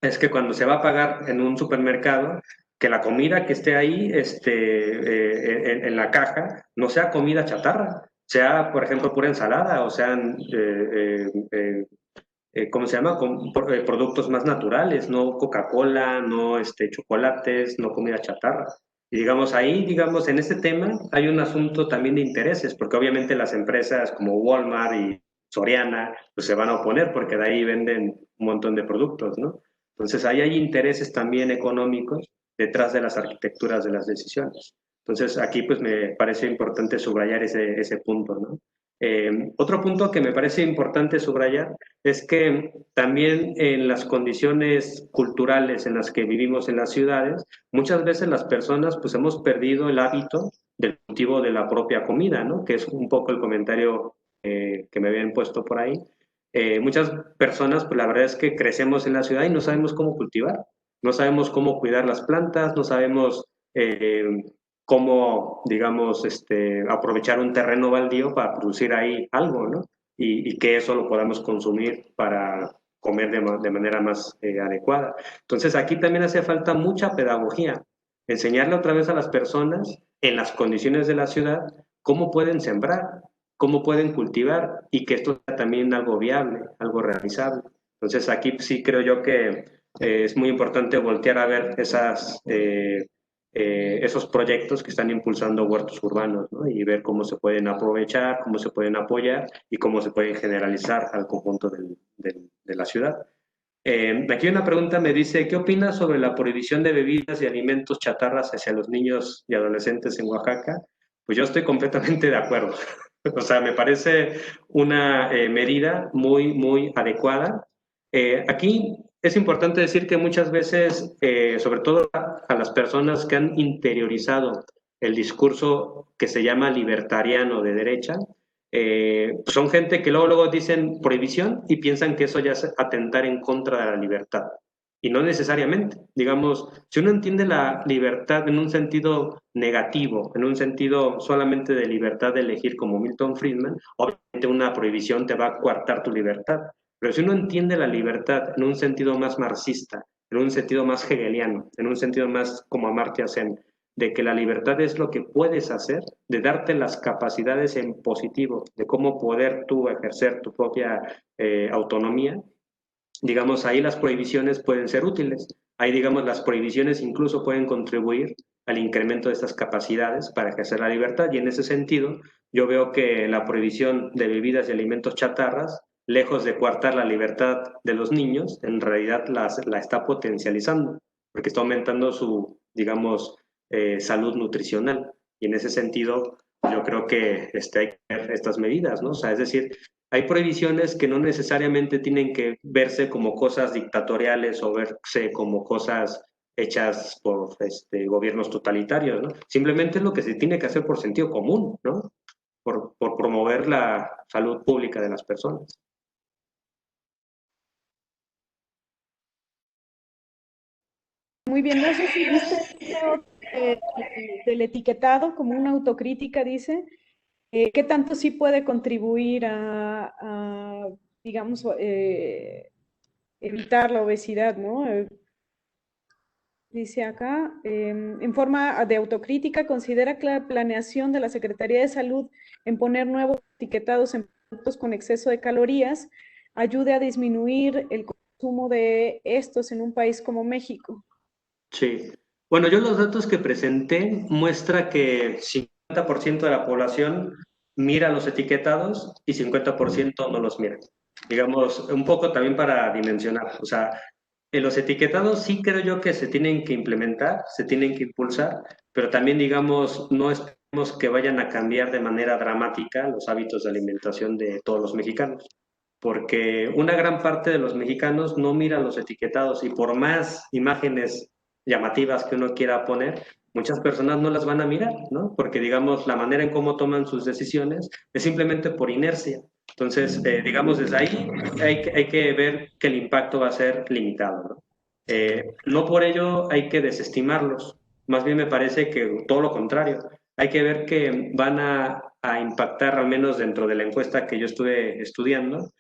es que cuando se va a pagar en un supermercado, que la comida que esté ahí en la caja no sea comida chatarra, sea, por ejemplo, pura ensalada o sean, ¿cómo se llama? Productos más naturales, no Coca-Cola, no chocolates, no comida chatarra. Y digamos, ahí, digamos, en este tema hay un asunto también de intereses, porque obviamente las empresas como Walmart y Soriana, pues se van a oponer porque de ahí venden un montón de productos, ¿no? Entonces, ahí hay intereses también económicos detrás de las arquitecturas de las decisiones. Entonces, aquí pues me parece importante subrayar ese punto, ¿no? Otro punto que me parece importante subrayar es que también en las condiciones culturales en las que vivimos en las ciudades, muchas veces las personas pues hemos perdido el hábito del cultivo de la propia comida, ¿no? Que es un poco el comentario que me habían puesto por ahí. Muchas personas, pues la verdad es que crecemos en la ciudad y no sabemos cómo cultivar, no sabemos cómo cuidar las plantas, no sabemos cómo, digamos, aprovechar un terreno baldío para producir ahí algo, ¿no? Y que eso lo podamos consumir para comer de manera más adecuada. Entonces aquí también hace falta mucha pedagogía, enseñarle otra vez a las personas en las condiciones de la ciudad cómo pueden sembrar, cómo pueden cultivar y que esto sea también algo viable, algo realizable. Entonces aquí sí creo yo que es muy importante voltear a ver esos proyectos que están impulsando huertos urbanos, ¿no? Y ver cómo se pueden aprovechar, cómo se pueden apoyar y cómo se pueden generalizar al conjunto de la ciudad. Aquí una pregunta me dice, ¿qué opinas sobre la prohibición de bebidas y alimentos chatarras hacia los niños y adolescentes en Oaxaca? Pues yo estoy completamente de acuerdo. O sea, me parece una medida muy, muy adecuada. Aquí es importante decir que muchas veces, sobre todo a las personas que han interiorizado el discurso que se llama libertariano de derecha, son gente que luego dicen prohibición y piensan que eso ya es atentar en contra de la libertad. Y no necesariamente. Digamos, si uno entiende la libertad en un sentido negativo, en un sentido solamente de libertad de elegir como Milton Friedman, obviamente una prohibición te va a coartar tu libertad. Pero si uno entiende la libertad en un sentido más marxista, en un sentido más hegeliano, en un sentido más como Amartya Sen, de que la libertad es lo que puedes hacer, de darte las capacidades en positivo, de cómo poder tú ejercer tu propia autonomía, digamos, ahí las prohibiciones pueden ser útiles. Ahí, digamos, las prohibiciones incluso pueden contribuir al incremento de estas capacidades para ejercer la libertad y en ese sentido yo veo que la prohibición de bebidas y alimentos chatarras, lejos de coartar la libertad de los niños, en realidad la está potencializando, porque está aumentando su, digamos, salud nutricional. Y en ese sentido, yo creo que hay que ver estas medidas, ¿no? O sea, es decir, hay prohibiciones que no necesariamente tienen que verse como cosas dictatoriales o verse como cosas hechas por gobiernos totalitarios, ¿no? Simplemente es lo que se tiene que hacer por sentido común, ¿no? Por promover la salud pública de las personas. Muy bien, no sé si viste del etiquetado como una autocrítica, dice, ¿qué tanto sí puede contribuir digamos, evitar la obesidad, ¿no? Dice acá, en forma de autocrítica, considera que la planeación de la Secretaría de Salud en poner nuevos etiquetados en productos con exceso de calorías ayude a disminuir el consumo de estos en un país como México. Sí, Bueno, yo los datos que presenté muestra que 50% de la población mira los etiquetados y 50% no los mira. Digamos, un poco también para dimensionar. O sea, en los etiquetados sí creo yo que se tienen que implementar, se tienen que impulsar, pero también, digamos, no esperemos que vayan a cambiar de manera dramática los hábitos de alimentación de todos los mexicanos, porque una gran parte de los mexicanos no miran los etiquetados y por más imágenes llamativas que uno quiera poner, muchas personas no las van a mirar, ¿no? Porque, digamos, la manera en cómo toman sus decisiones es simplemente por inercia. Entonces, digamos, desde ahí hay que ver que el impacto va a ser limitado, ¿no? No por ello hay que desestimarlos, más bien me parece que todo lo contrario, hay que ver que van a impactar, al menos dentro de la encuesta que yo estuve estudiando,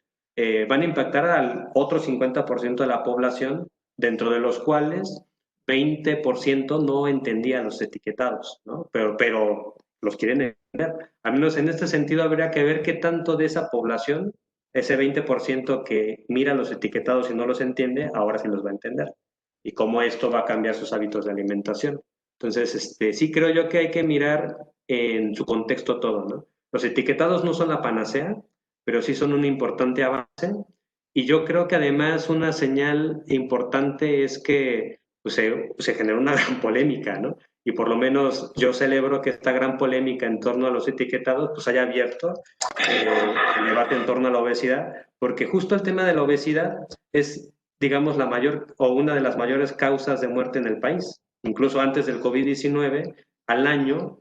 van a impactar al otro 50% de la población, dentro de los cuales 20% no entendía los etiquetados, ¿no? Pero los quieren entender. Al menos en este sentido habría que ver qué tanto de esa población, ese 20% que mira los etiquetados y no los entiende, ahora sí los va a entender. Y cómo esto va a cambiar sus hábitos de alimentación. Entonces, sí creo yo que hay que mirar en su contexto todo, ¿no? Los etiquetados no son la panacea, pero sí son un importante avance. Y yo creo que además una señal importante es que pues, se generó una gran polémica, ¿no? Y por lo menos yo celebro que esta gran polémica en torno a los etiquetados pues haya abierto el debate en torno a la obesidad, porque justo el tema de la obesidad es, digamos, la mayor o una de las mayores causas de muerte en el país. Incluso antes del COVID-19, al año,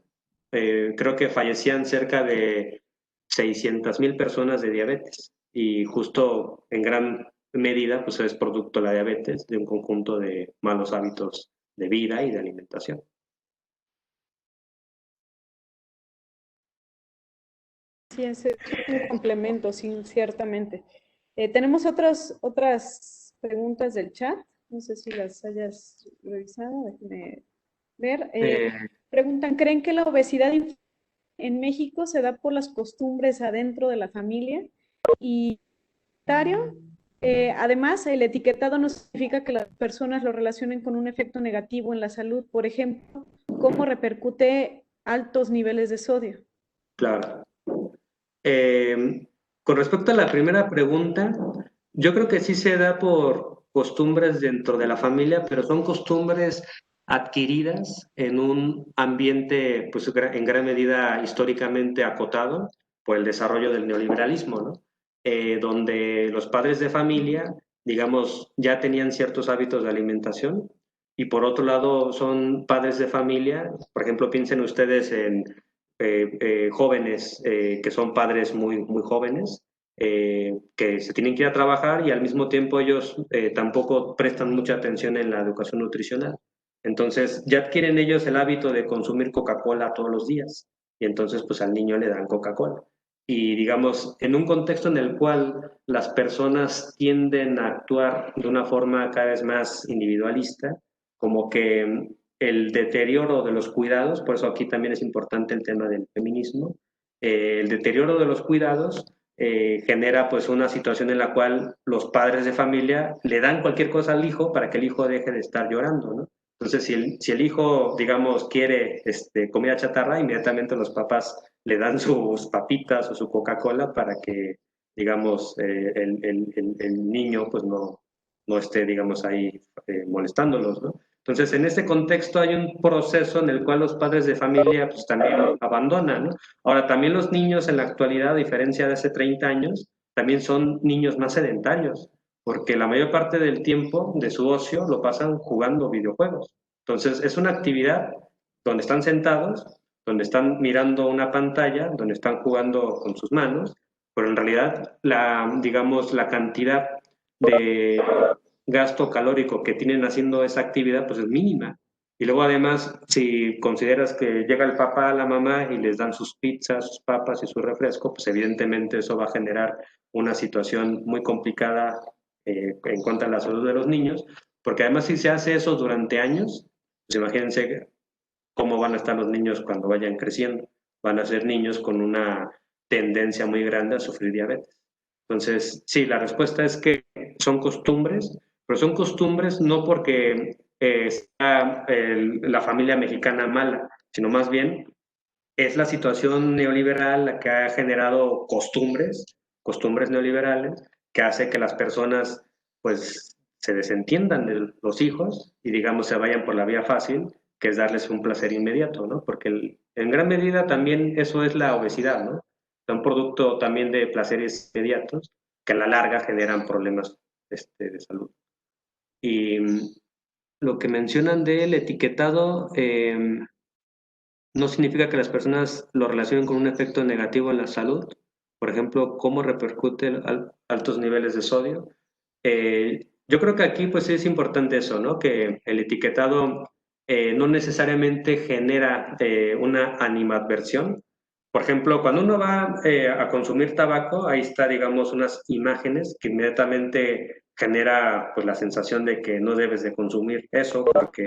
creo que fallecían cerca de 600,000 personas de diabetes. Y justo en gran medida, pues es producto de la diabetes de un conjunto de malos hábitos de vida y de alimentación. Sí, es un complemento, sí, ciertamente. Tenemos otras preguntas del chat. No sé si las hayas revisado, déjame ver. Eh, Preguntan, ¿creen que la obesidad en México se da por las costumbres adentro de la familia? Y además, el etiquetado no significa que las personas lo relacionen con un efecto negativo en la salud. Por ejemplo, ¿cómo repercute altos niveles de sodio? claro. Con respecto a la primera pregunta, yo creo que sí se da por costumbres dentro de la familia, pero son costumbres adquiridas en un ambiente, pues en gran medida históricamente acotado por el desarrollo del neoliberalismo, ¿no? Donde los padres de familia, digamos, ya tenían ciertos hábitos de alimentación y por otro lado son padres de familia, por ejemplo, piensen ustedes en jóvenes que son padres muy, muy jóvenes, que se tienen que ir a trabajar y al mismo tiempo ellos tampoco prestan mucha atención en la educación nutricional. Entonces ya adquieren ellos el hábito de consumir Coca-Cola todos los días y entonces pues al niño le dan Coca-Cola. Y digamos, en un contexto en el cual las personas tienden a actuar de una forma cada vez más individualista, como que el deterioro de los cuidados, por eso aquí también es importante el tema del feminismo, el deterioro de los cuidados genera pues una situación en la cual los padres de familia le dan cualquier cosa al hijo para que el hijo deje de estar llorando, ¿no? Entonces, si el hijo, digamos, quiere comida chatarra, inmediatamente los papás le dan sus papitas o su Coca-Cola para que, digamos, el niño pues no esté, digamos, ahí molestándolos, ¿no? Entonces, en este contexto hay un proceso en el cual los padres de familia pues también abandonan, ¿no? Ahora, también los niños en la actualidad, a diferencia de hace 30 años, también son niños más sedentarios, porque la mayor parte del tiempo de su ocio lo pasan jugando videojuegos. Entonces, es una actividad donde están sentados, donde están mirando una pantalla, donde están jugando con sus manos, pero en realidad digamos, la cantidad de gasto calórico que tienen haciendo esa actividad, pues es mínima. Y luego además, si consideras que llega el papá, la mamá y les dan sus pizzas, sus papas y su refresco, pues evidentemente eso va a generar una situación muy complicada en cuanto a la salud de los niños, porque además si se hace eso durante años, pues imagínense cómo van a estar los niños cuando vayan creciendo. Van a ser niños con una tendencia muy grande a sufrir diabetes. Entonces, sí, la respuesta es que son costumbres, pero son costumbres no porque sea la familia mexicana mala, sino más bien es la situación neoliberal la que ha generado costumbres neoliberales, que hace que las personas pues se desentiendan de los hijos y digamos se vayan por la vía fácil, que es darles un placer inmediato, ¿no? Porque en gran medida también eso es la obesidad, ¿no? Es un producto también de placeres inmediatos que a la larga generan problemas de salud. Y lo que mencionan del etiquetado, no significa que las personas lo relacionen con un efecto negativo en la salud. Por ejemplo, cómo repercute altos niveles de sodio. Yo creo que aquí pues es importante eso, ¿no? Que el etiquetado no necesariamente genera una animadversión. Por ejemplo, cuando uno va a consumir tabaco, ahí está, digamos, unas imágenes que inmediatamente genera pues la sensación de que no debes de consumir eso porque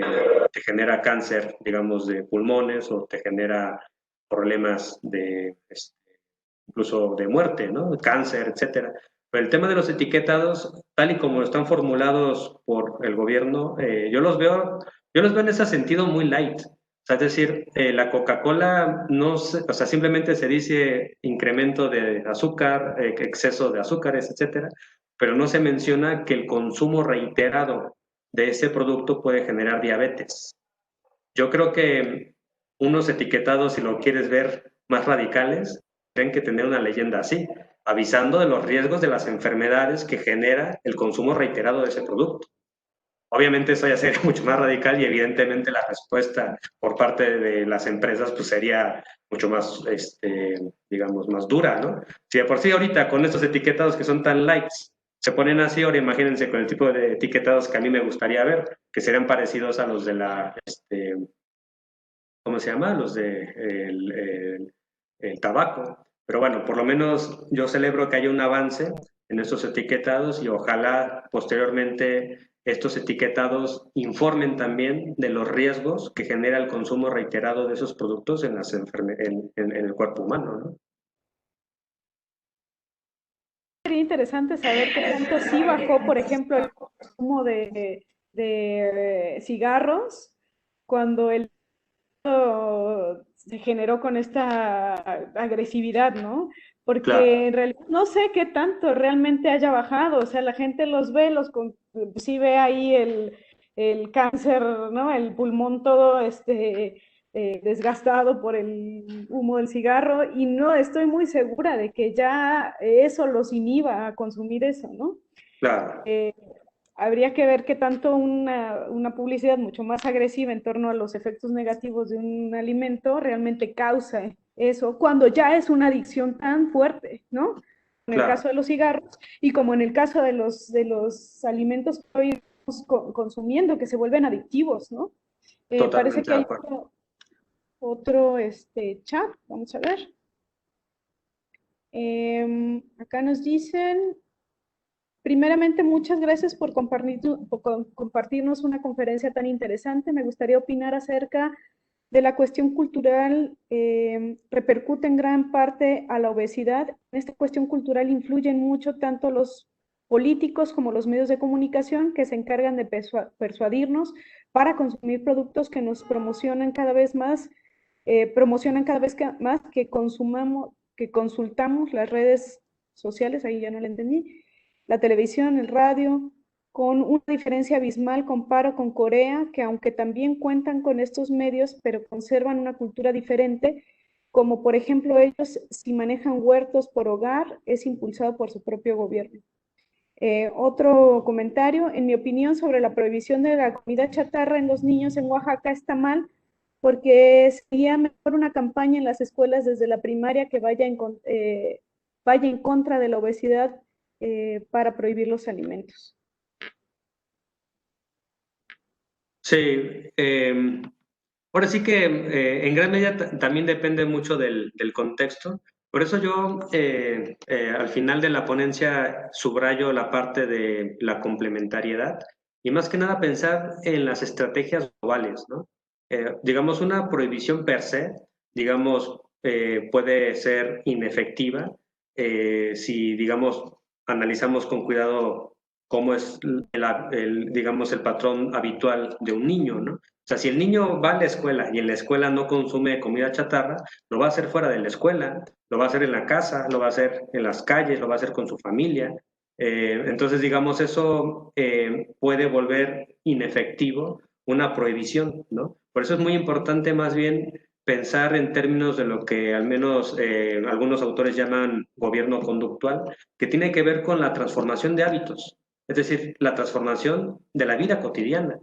te genera cáncer, digamos, de pulmones o te genera problemas incluso de muerte, ¿no? Cáncer, etcétera. Pero el tema de los etiquetados, tal y como están formulados por el gobierno, yo los veo en ese sentido muy light. O sea, es decir, la Coca-Cola no o sea, simplemente se dice incremento de azúcar, exceso de azúcares, etcétera, pero no se menciona que el consumo reiterado de ese producto puede generar diabetes. Yo creo que unos etiquetados, si lo quieres ver más radicales, tienen que tener una leyenda así, avisando de los riesgos de las enfermedades que genera el consumo reiterado de ese producto. Obviamente eso ya sería mucho más radical y evidentemente la respuesta por parte de las empresas pues sería mucho más, digamos, más dura, ¿no? Si de por sí ahorita con estos etiquetados que son tan lights se ponen así, ahora imagínense con el tipo de etiquetados que a mí me gustaría ver, que serían parecidos a los de ¿cómo se llama? Los de el tabaco. Pero bueno, por lo menos yo celebro que haya un avance en estos etiquetados y ojalá posteriormente estos etiquetados informen también de los riesgos que genera el consumo reiterado de esos productos en el cuerpo humano, ¿no? Sería interesante saber qué tanto sí bajó, por ejemplo, el consumo de cigarros cuando el se generó con esta agresividad, ¿no? Claro, Porque en realidad no sé qué tanto realmente haya bajado, o sea, la gente los ve, sí ve ahí el cáncer, ¿no? El pulmón todo desgastado por el humo del cigarro y no estoy muy segura de que ya eso los inhiba a consumir eso, ¿no? claro. Eh, Habría que ver qué tanto una publicidad mucho más agresiva en torno a los efectos negativos de un alimento realmente causa eso, cuando ya es una adicción tan fuerte, ¿no? En el Claro, caso de los cigarros y como en el caso de los alimentos que hoy estamos consumiendo, que se vuelven adictivos, ¿no? Parece totalmente que de hay acuerdo. otro chat, vamos a ver. Acá nos dicen, primeramente, muchas gracias por compartirnos una conferencia tan interesante. Me gustaría opinar acerca de la cuestión cultural, repercute en gran parte a la obesidad. En esta cuestión cultural influyen mucho tanto los políticos como los medios de comunicación que se encargan de persuadirnos para consumir productos que nos promocionan cada vez más que consumamos, que consultamos las redes sociales, ahí ya no lo entendí, la televisión, el radio, con una diferencia abismal comparo con Corea, que aunque también cuentan con estos medios, pero conservan una cultura diferente, como por ejemplo ellos si manejan huertos por hogar, es impulsado por su propio gobierno. Otro comentario, en mi opinión sobre la prohibición de la comida chatarra en los niños en Oaxaca está mal, porque sería mejor una campaña en las escuelas desde la primaria que vaya en contra de la obesidad para prohibir los alimentos. Sí, ahora sí que en gran medida también depende mucho del contexto. Por eso yo al final de la ponencia subrayo la parte de la complementariedad y más que nada pensar en las estrategias globales, ¿no? Digamos, una prohibición per se, digamos, puede ser inefectiva si, digamos, analizamos con cuidado cómo es digamos, el patrón habitual de un niño, ¿no? O sea, si el niño va a la escuela y en la escuela no consume comida chatarra, lo va a hacer fuera de la escuela, lo va a hacer en la casa, lo va a hacer en las calles, lo va a hacer con su familia. Entonces, digamos, eso puede volver inefectivo una prohibición, ¿no? Por eso es muy importante más bien pensar en términos de lo que al menos algunos autores llaman gobierno conductual, que tiene que ver con la transformación de hábitos, es decir, la transformación de la vida cotidiana.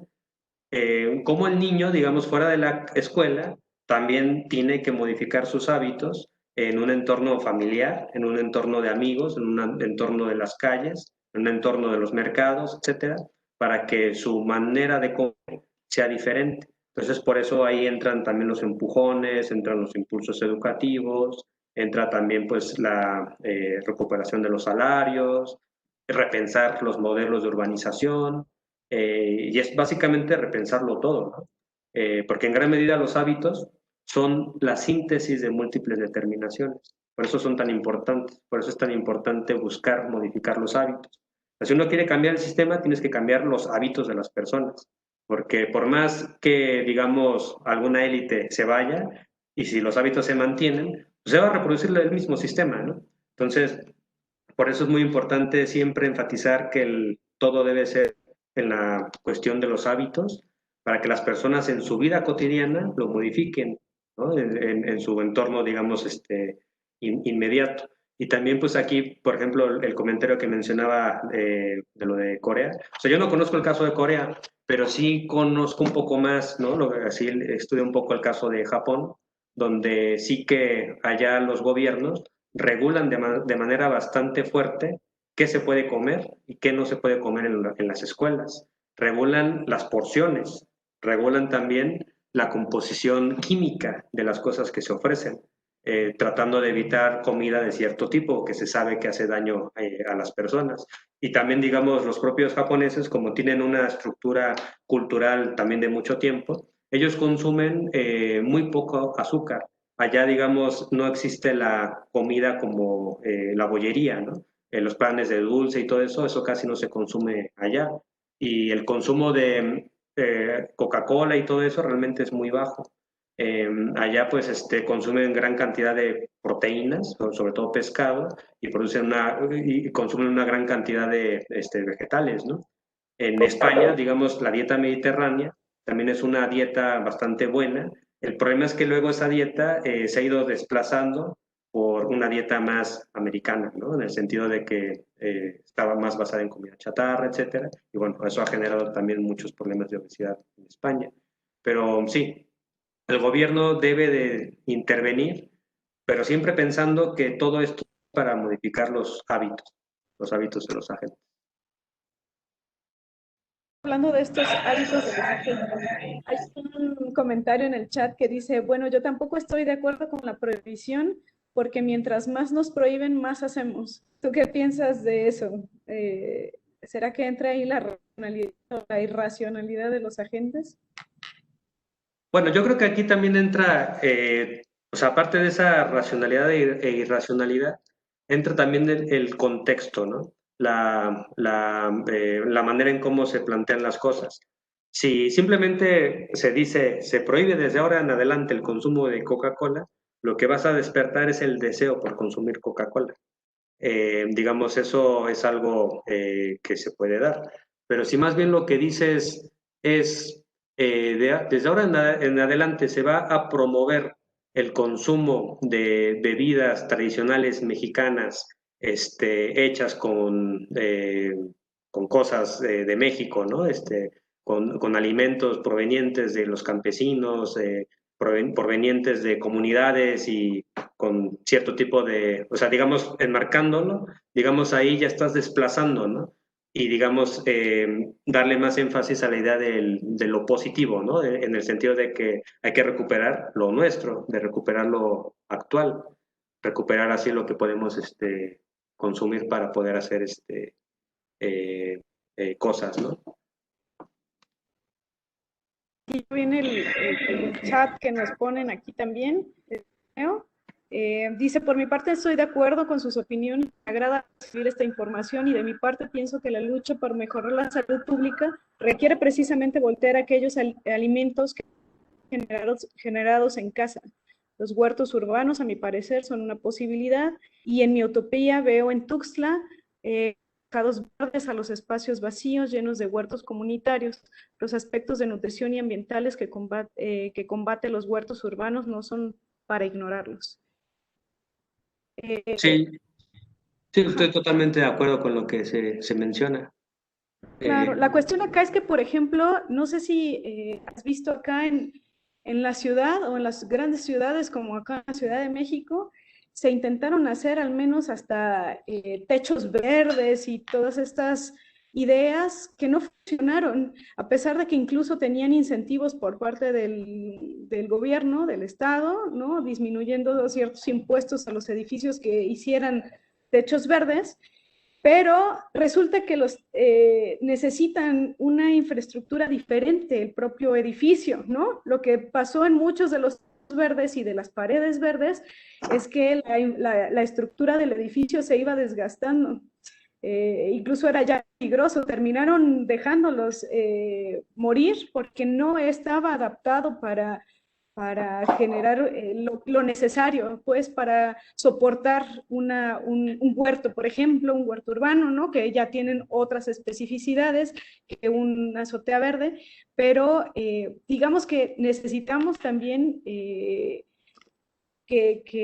Como el niño, digamos, fuera de la escuela, también tiene que modificar sus hábitos en un entorno familiar, en un entorno de amigos, en un entorno de las calles, en un entorno de los mercados, etcétera, para que su manera de comer sea diferente. Entonces, por eso ahí entran también los empujones, entran los impulsos educativos, entra también pues la recuperación de los salarios, repensar los modelos de urbanización, y es básicamente repensarlo todo, ¿no? Porque en gran medida los hábitos son la síntesis de múltiples determinaciones. Por eso son tan importantes, por eso es tan importante buscar modificar los hábitos. Si uno quiere cambiar el sistema, tienes que cambiar los hábitos de las personas, porque por más que, digamos, alguna élite se vaya, y si los hábitos se mantienen, pues se va a reproducir el mismo sistema, ¿no? Entonces, por eso es muy importante siempre enfatizar que todo debe ser en la cuestión de los hábitos, para que las personas en su vida cotidiana lo modifiquen, ¿no? En su entorno, digamos, inmediato. Y también, pues aquí, por ejemplo, el comentario que mencionaba de lo de Corea. O sea, yo no conozco el caso de Corea, pero sí conozco un poco más, ¿no? Así estudié un poco el caso de Japón, donde sí que allá los gobiernos regulan de manera bastante fuerte qué se puede comer y qué no se puede comer en las escuelas. Regulan las porciones, regulan también la composición química de las cosas que se ofrecen, tratando de evitar comida de cierto tipo que se sabe que hace daño a las personas. Y también, digamos, los propios japoneses, como tienen una estructura cultural también de mucho tiempo, ellos consumen muy poco azúcar. Allá, digamos, no existe la comida como la bollería, ¿no? Los panes de dulce y todo eso, eso casi no se consume allá. Y el consumo de Coca-Cola y todo eso realmente es muy bajo. Allá pues consumen gran cantidad de proteínas, sobre todo pescado, y y consumen una gran cantidad de vegetales, ¿no? En España, digamos, la dieta mediterránea también es una dieta bastante buena. El problema es que luego esa dieta se ha ido desplazando por una dieta más americana, ¿no? En el sentido de que estaba más basada en comida chatarra, etcétera. Y bueno, eso ha generado también muchos problemas de obesidad en España. Pero sí, el gobierno debe de intervenir, pero siempre pensando que todo esto es para modificar los hábitos de los agentes. Hablando de estos hábitos de los agentes, hay un comentario en el chat que dice, bueno, yo tampoco estoy de acuerdo con la prohibición porque mientras más nos prohíben, más hacemos. ¿Tú qué piensas de eso? ¿Será que entra ahí la irracionalidad de los agentes? Bueno, yo creo que aquí también entra, o sea, aparte de esa racionalidad e irracionalidad, entra también el contexto, ¿no? La manera en cómo se plantean las cosas. Si simplemente se dice, se prohíbe desde ahora en adelante el consumo de Coca-Cola, lo que vas a despertar es el deseo por consumir Coca-Cola. Digamos, eso es algo que se puede dar. Pero si más bien lo que dices es, desde ahora en adelante se va a promover el consumo de bebidas tradicionales mexicanas hechas con cosas de México, ¿no? Con alimentos provenientes de los campesinos, provenientes de comunidades y con cierto tipo de, o sea, digamos, enmarcándolo, digamos, ahí ya estás desplazando, ¿no? Y digamos, darle más énfasis a la idea de lo positivo, ¿no? En el sentido de que hay que recuperar lo nuestro, de recuperar lo actual, recuperar así lo que podemos consumir para poder hacer eh, cosas, ¿no? Y viene el chat que nos ponen aquí también. Dice, por mi parte estoy de acuerdo con sus opiniones, me agrada recibir esta información y de mi parte pienso que la lucha por mejorar la salud pública requiere precisamente voltear aquellos alimentos generados en casa. Los huertos urbanos, a mi parecer, son una posibilidad y en mi utopía veo en Tuxtla mercados verdes a los espacios vacíos llenos de huertos comunitarios. Los aspectos de nutrición y ambientales que combate los huertos urbanos no son para ignorarlos. Sí, sí, estoy totalmente de acuerdo con lo que se menciona. Claro, la cuestión acá es que, por ejemplo, no sé si has visto acá en la ciudad o en las grandes ciudades como acá en la Ciudad de México, se intentaron hacer al menos hasta techos verdes y todas estas ideas que no funcionaron, a pesar de que incluso tenían incentivos por parte del gobierno, del Estado, ¿no? Disminuyendo ciertos impuestos a los edificios que hicieran techos verdes, pero resulta que los necesitan una infraestructura diferente, el propio edificio, ¿no? Lo que pasó en muchos de los verdes y de las paredes verdes es que la estructura del edificio se iba desgastando. Incluso era ya peligroso, terminaron dejándolos morir porque no estaba adaptado para generar lo necesario, pues, para soportar un huerto, por ejemplo, un huerto urbano, ¿no? Que ya tienen otras especificidades que una azotea verde, pero digamos que necesitamos también que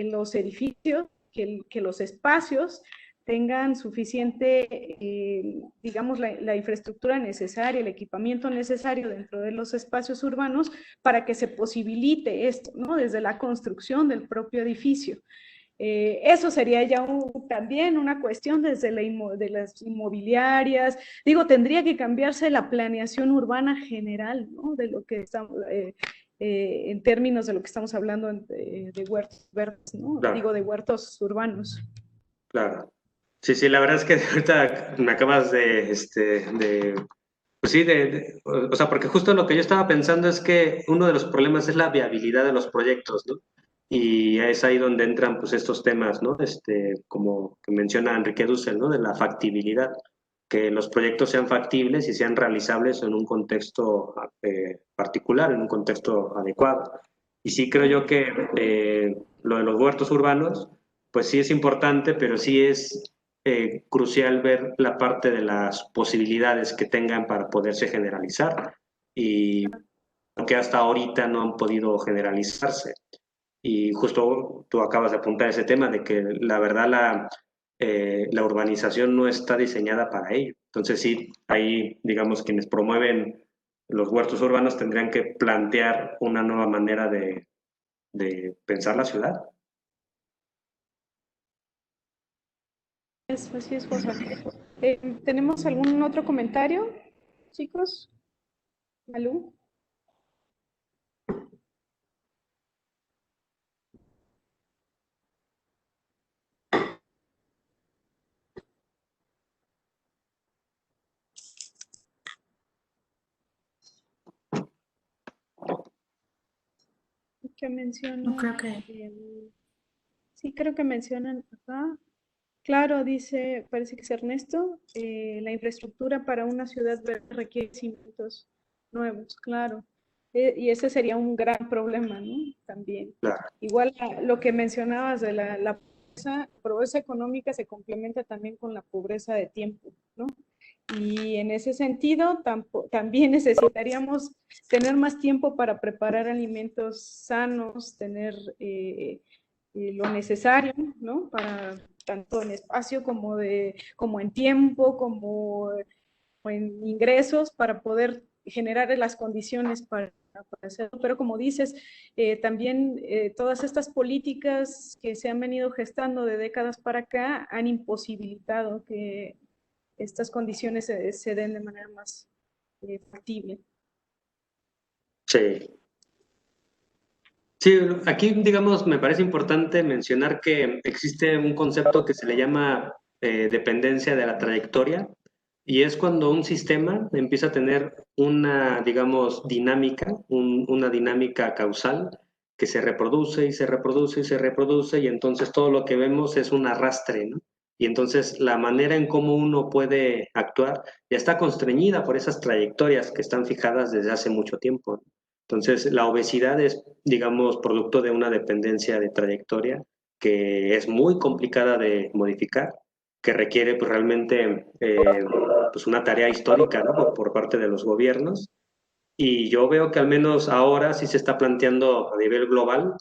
los edificios, que los espacios tengan suficiente, digamos, la infraestructura necesaria, el equipamiento necesario dentro de los espacios urbanos para que se posibilite esto, ¿no? Desde la construcción del propio edificio. Eso sería ya también una cuestión desde de las inmobiliarias. Digo, tendría que cambiarse la planeación urbana general, ¿no? De lo que estamos, en términos de lo que estamos hablando de huertos verdes, ¿no? Claro. Digo, de huertos urbanos. Claro. Sí, sí, la verdad es que ahorita me acabas pues sí, o sea, porque justo lo que yo estaba pensando es que uno de los problemas es la viabilidad de los proyectos, ¿no? Y es ahí donde entran pues estos temas, ¿no? Como que menciona Enrique Dussel, ¿no? De la factibilidad, que los proyectos sean factibles y sean realizables en un contexto particular, en un contexto adecuado. Y sí creo yo que lo de los huertos urbanos, pues sí es importante, pero sí es crucial ver la parte de las posibilidades que tengan para poderse generalizar y que hasta ahorita no han podido generalizarse. Y justo tú acabas de apuntar ese tema de que la verdad la urbanización no está diseñada para ello. Entonces sí, ahí digamos quienes promueven los huertos urbanos tendrían que plantear una nueva manera de pensar la ciudad. Así es, José. ¿Tenemos algún otro comentario, chicos? ¿Malú? Que mencionan, No creo que. sí, creo que mencionan acá. Claro, dice, parece que es Ernesto, la infraestructura para una ciudad verde requiere cimientos nuevos, claro. Y ese sería un gran problema, ¿no? También. Claro. Igual lo que mencionabas de la pobreza económica se complementa también con la pobreza de tiempo, ¿no? Y en ese sentido, también necesitaríamos tener más tiempo para preparar alimentos sanos, tener lo necesario, ¿no? Para tanto en espacio como en tiempo, como en ingresos, para poder generar las condiciones para hacerlo. Pero como dices, también todas estas políticas que se han venido gestando de décadas para acá han imposibilitado que estas condiciones se den de manera más factible. Sí. Sí, aquí, digamos, me parece importante mencionar que existe un concepto que se le llama dependencia de la trayectoria, y es cuando un sistema empieza a tener una, digamos, dinámica, una dinámica causal que se reproduce y se reproduce y se reproduce, y entonces todo lo que vemos es un arrastre, ¿no? Y entonces la manera en cómo uno puede actuar ya está constreñida por esas trayectorias que están fijadas desde hace mucho tiempo, ¿no? Entonces la obesidad es, digamos, producto de una dependencia de trayectoria que es muy complicada de modificar, que requiere pues, realmente pues una tarea histórica, ¿no? por parte de los gobiernos, y yo veo que al menos ahora sí se está planteando a nivel global,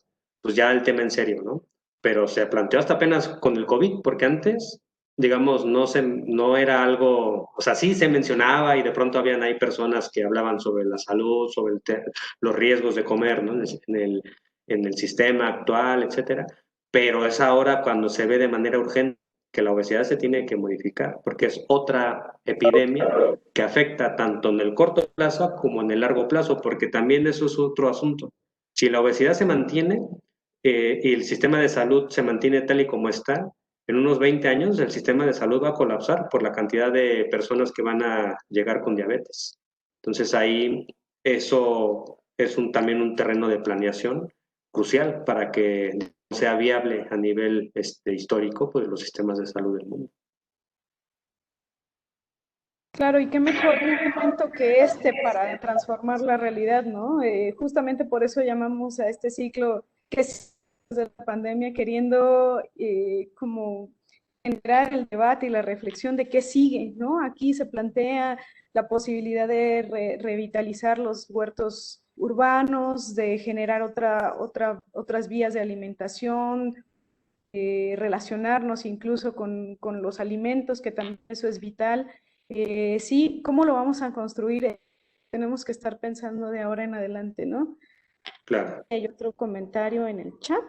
pues ya el tema en serio, ¿no? Pero se planteó hasta apenas con el COVID, porque antes, digamos, no era algo, o sea, sí se mencionaba y de pronto habían ahí personas que hablaban sobre la salud, sobre los riesgos de comer, ¿no? En el sistema actual, etcétera. Pero es ahora cuando se ve de manera urgente que la obesidad se tiene que modificar, porque es otra epidemia que afecta tanto en el corto plazo como en el largo plazo, porque también eso es otro asunto. Si la obesidad se mantiene y el sistema de salud se mantiene tal y como está, en unos 20 años el sistema de salud va a colapsar por la cantidad de personas que van a llegar con diabetes. Entonces ahí eso es también un terreno de planeación crucial para que sea viable a nivel histórico pues, los sistemas de salud del mundo. Claro, y qué mejor momento que este para transformar la realidad, ¿no? Justamente por eso llamamos a este ciclo que es de la pandemia, queriendo como generar el debate y la reflexión de qué sigue, ¿no? Aquí se plantea la posibilidad de revitalizar los huertos urbanos, de generar otras vías de alimentación, relacionarnos incluso con los alimentos, que también eso es vital. Sí, ¿cómo lo vamos a construir? Tenemos que estar pensando de ahora en adelante, ¿no? Claro. Hay otro comentario en el chat.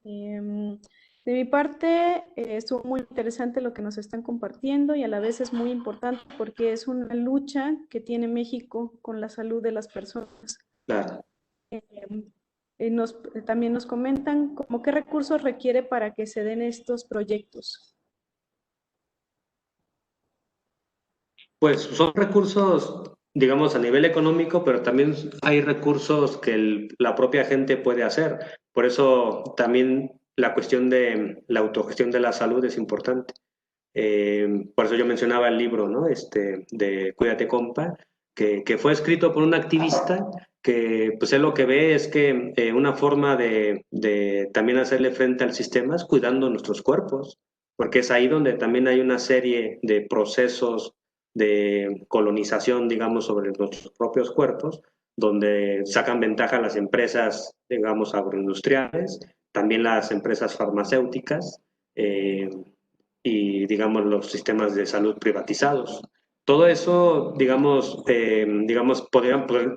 De mi parte, estuvo muy interesante lo que nos están compartiendo y a la vez es muy importante porque es una lucha que tiene México con la salud de las personas. Claro. También nos comentan cómo qué recursos requiere para que se den estos proyectos. Pues son recursos, digamos, a nivel económico, pero también hay recursos que la propia gente puede hacer. Por eso también la cuestión de la autogestión de la salud es importante. Por eso yo mencionaba el libro, ¿no? De Cuídate, compa, que fue escrito por un activista que, pues, él lo que ve es que una forma de también hacerle frente al sistema es cuidando nuestros cuerpos, porque es ahí donde también hay una serie de procesos de colonización, digamos, sobre nuestros propios cuerpos, donde sacan ventaja las empresas, digamos, agroindustriales, también las empresas farmacéuticas, y, digamos, los sistemas de salud privatizados. Todo eso, digamos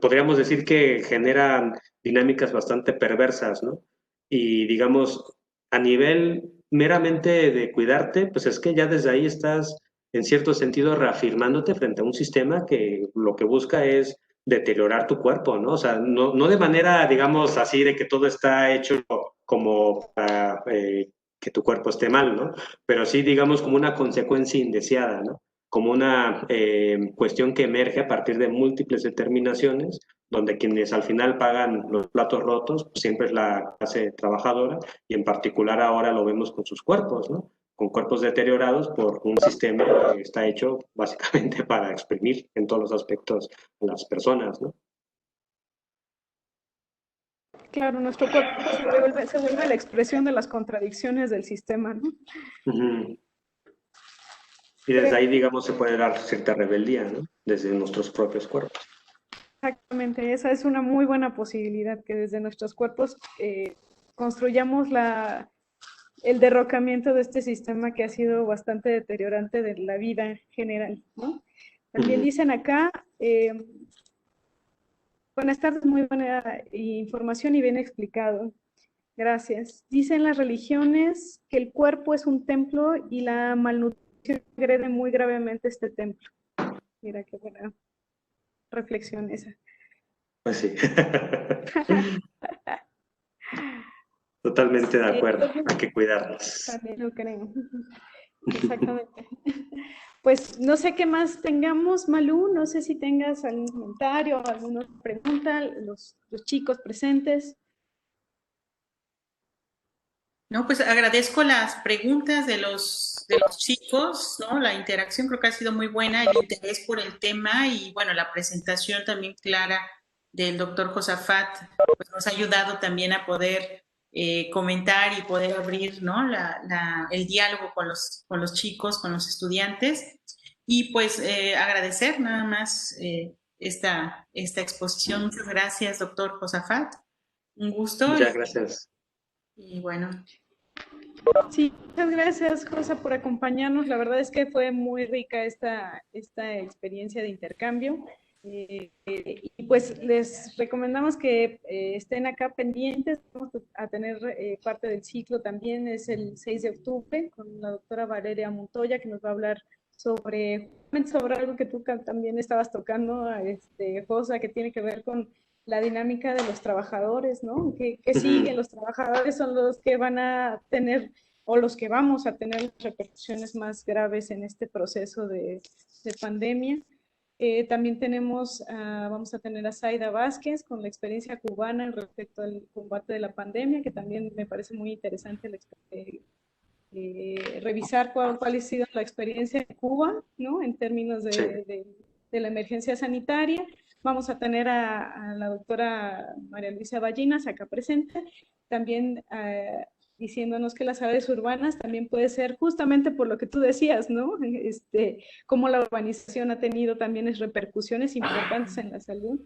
podríamos decir que generan dinámicas bastante perversas, ¿no? Y, digamos, a nivel meramente de cuidarte, pues es que ya desde ahí estás, en cierto sentido, reafirmándote frente a un sistema que lo que busca es deteriorar tu cuerpo, ¿no? O sea, no de manera, digamos, así de que todo está hecho como para que tu cuerpo esté mal, ¿no? Pero sí, digamos, como una consecuencia indeseada, ¿no? Como una cuestión que emerge a partir de múltiples determinaciones, donde quienes al final pagan los platos rotos pues siempre es la clase trabajadora, y en particular ahora lo vemos con sus cuerpos, ¿no? Con cuerpos deteriorados por un sistema que está hecho básicamente para exprimir en todos los aspectos a las personas, ¿no? Claro, nuestro cuerpo se vuelve la expresión de las contradicciones del sistema, ¿no? Uh-huh. Y desde ahí, digamos, se puede dar cierta rebeldía, ¿no? Desde nuestros propios cuerpos. Exactamente, esa es una muy buena posibilidad, que desde nuestros cuerpos construyamos el derrocamiento de este sistema que ha sido bastante deteriorante de la vida en general, ¿no? También dicen acá, buenas tardes, muy buena información y bien explicado. Gracias. Dicen las religiones que el cuerpo es un templo y la malnutrición agrede muy gravemente este templo. Mira qué buena reflexión esa. Pues sí. Totalmente de acuerdo. Hay que cuidarnos. También lo creo. Exactamente. pues no sé qué más tengamos, Malú, no sé si tengas algún comentario, alguna pregunta, los chicos presentes. No, pues agradezco las preguntas de los chicos, ¿no? La interacción creo que ha sido muy buena, el interés por el tema y bueno, la presentación también clara del doctor Josafat, pues nos ha ayudado también a poder comentar y poder abrir, ¿no? El diálogo con los chicos, con los estudiantes y pues agradecer nada más esta exposición. Muchas gracias, doctor Josafat. Un gusto Muchas gracias. y bueno. Sí, muchas gracias, Josa, por acompañarnos. La verdad es que fue muy rica esta experiencia de intercambio. Y pues les recomendamos que estén acá pendientes. Vamos a tener parte del ciclo también, es el 6 de octubre, con la doctora Valeria Montoya, que nos va a hablar sobre algo que tú también estabas tocando, Josa, que tiene que ver con la dinámica de los trabajadores, ¿no? Que siguen, los trabajadores son los que van a tener o los que vamos a tener repercusiones más graves en este proceso de pandemia. También vamos a tener a Zaida Vázquez con la experiencia cubana respecto al combate de la pandemia, que también me parece muy interesante revisar cuál ha sido la experiencia en Cuba, ¿no? En términos de la emergencia sanitaria. Vamos a tener a la doctora María Luisa Ballinas acá presente, también diciéndonos que las áreas urbanas también puede ser justamente por lo que tú decías, ¿no? Cómo la urbanización ha tenido también repercusiones importantes en la salud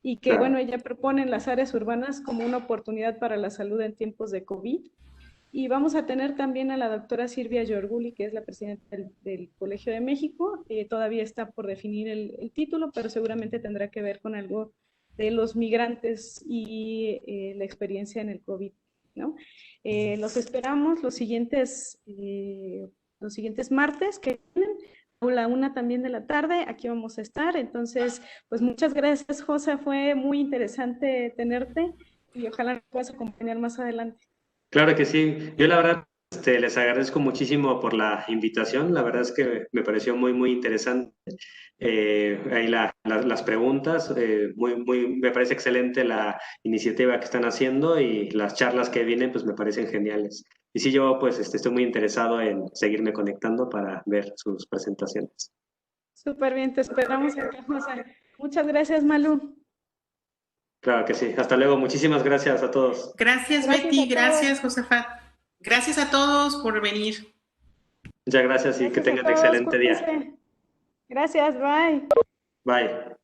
y que, bueno, ella propone las áreas urbanas como una oportunidad para la salud en tiempos de COVID. Y vamos a tener también a la doctora Silvia Yorguli, que es la presidenta del Colegio de México. Todavía está por definir el título, pero seguramente tendrá que ver con algo de los migrantes y la experiencia en el COVID, ¿no? Los esperamos los siguientes martes que vienen, a la 1 también de la tarde, aquí vamos a estar. Entonces, pues muchas gracias, Josa, fue muy interesante tenerte y ojalá nos puedas acompañar más adelante. Claro que sí. Yo la verdad les agradezco muchísimo por la invitación. La verdad es que me pareció muy, muy interesante. Ahí las preguntas, me parece excelente la iniciativa que están haciendo y las charlas que vienen, pues me parecen geniales. Y sí, yo pues estoy muy interesado en seguirme conectando para ver sus presentaciones. Súper bien, te esperamos acá, José. Muchas gracias, Malú. Claro que sí. Hasta luego. Muchísimas gracias a todos. Gracias, Betty. Gracias, Josafat. Gracias a todos por venir. Muchas gracias y que tengan un excelente día. Gracias, bye. Bye.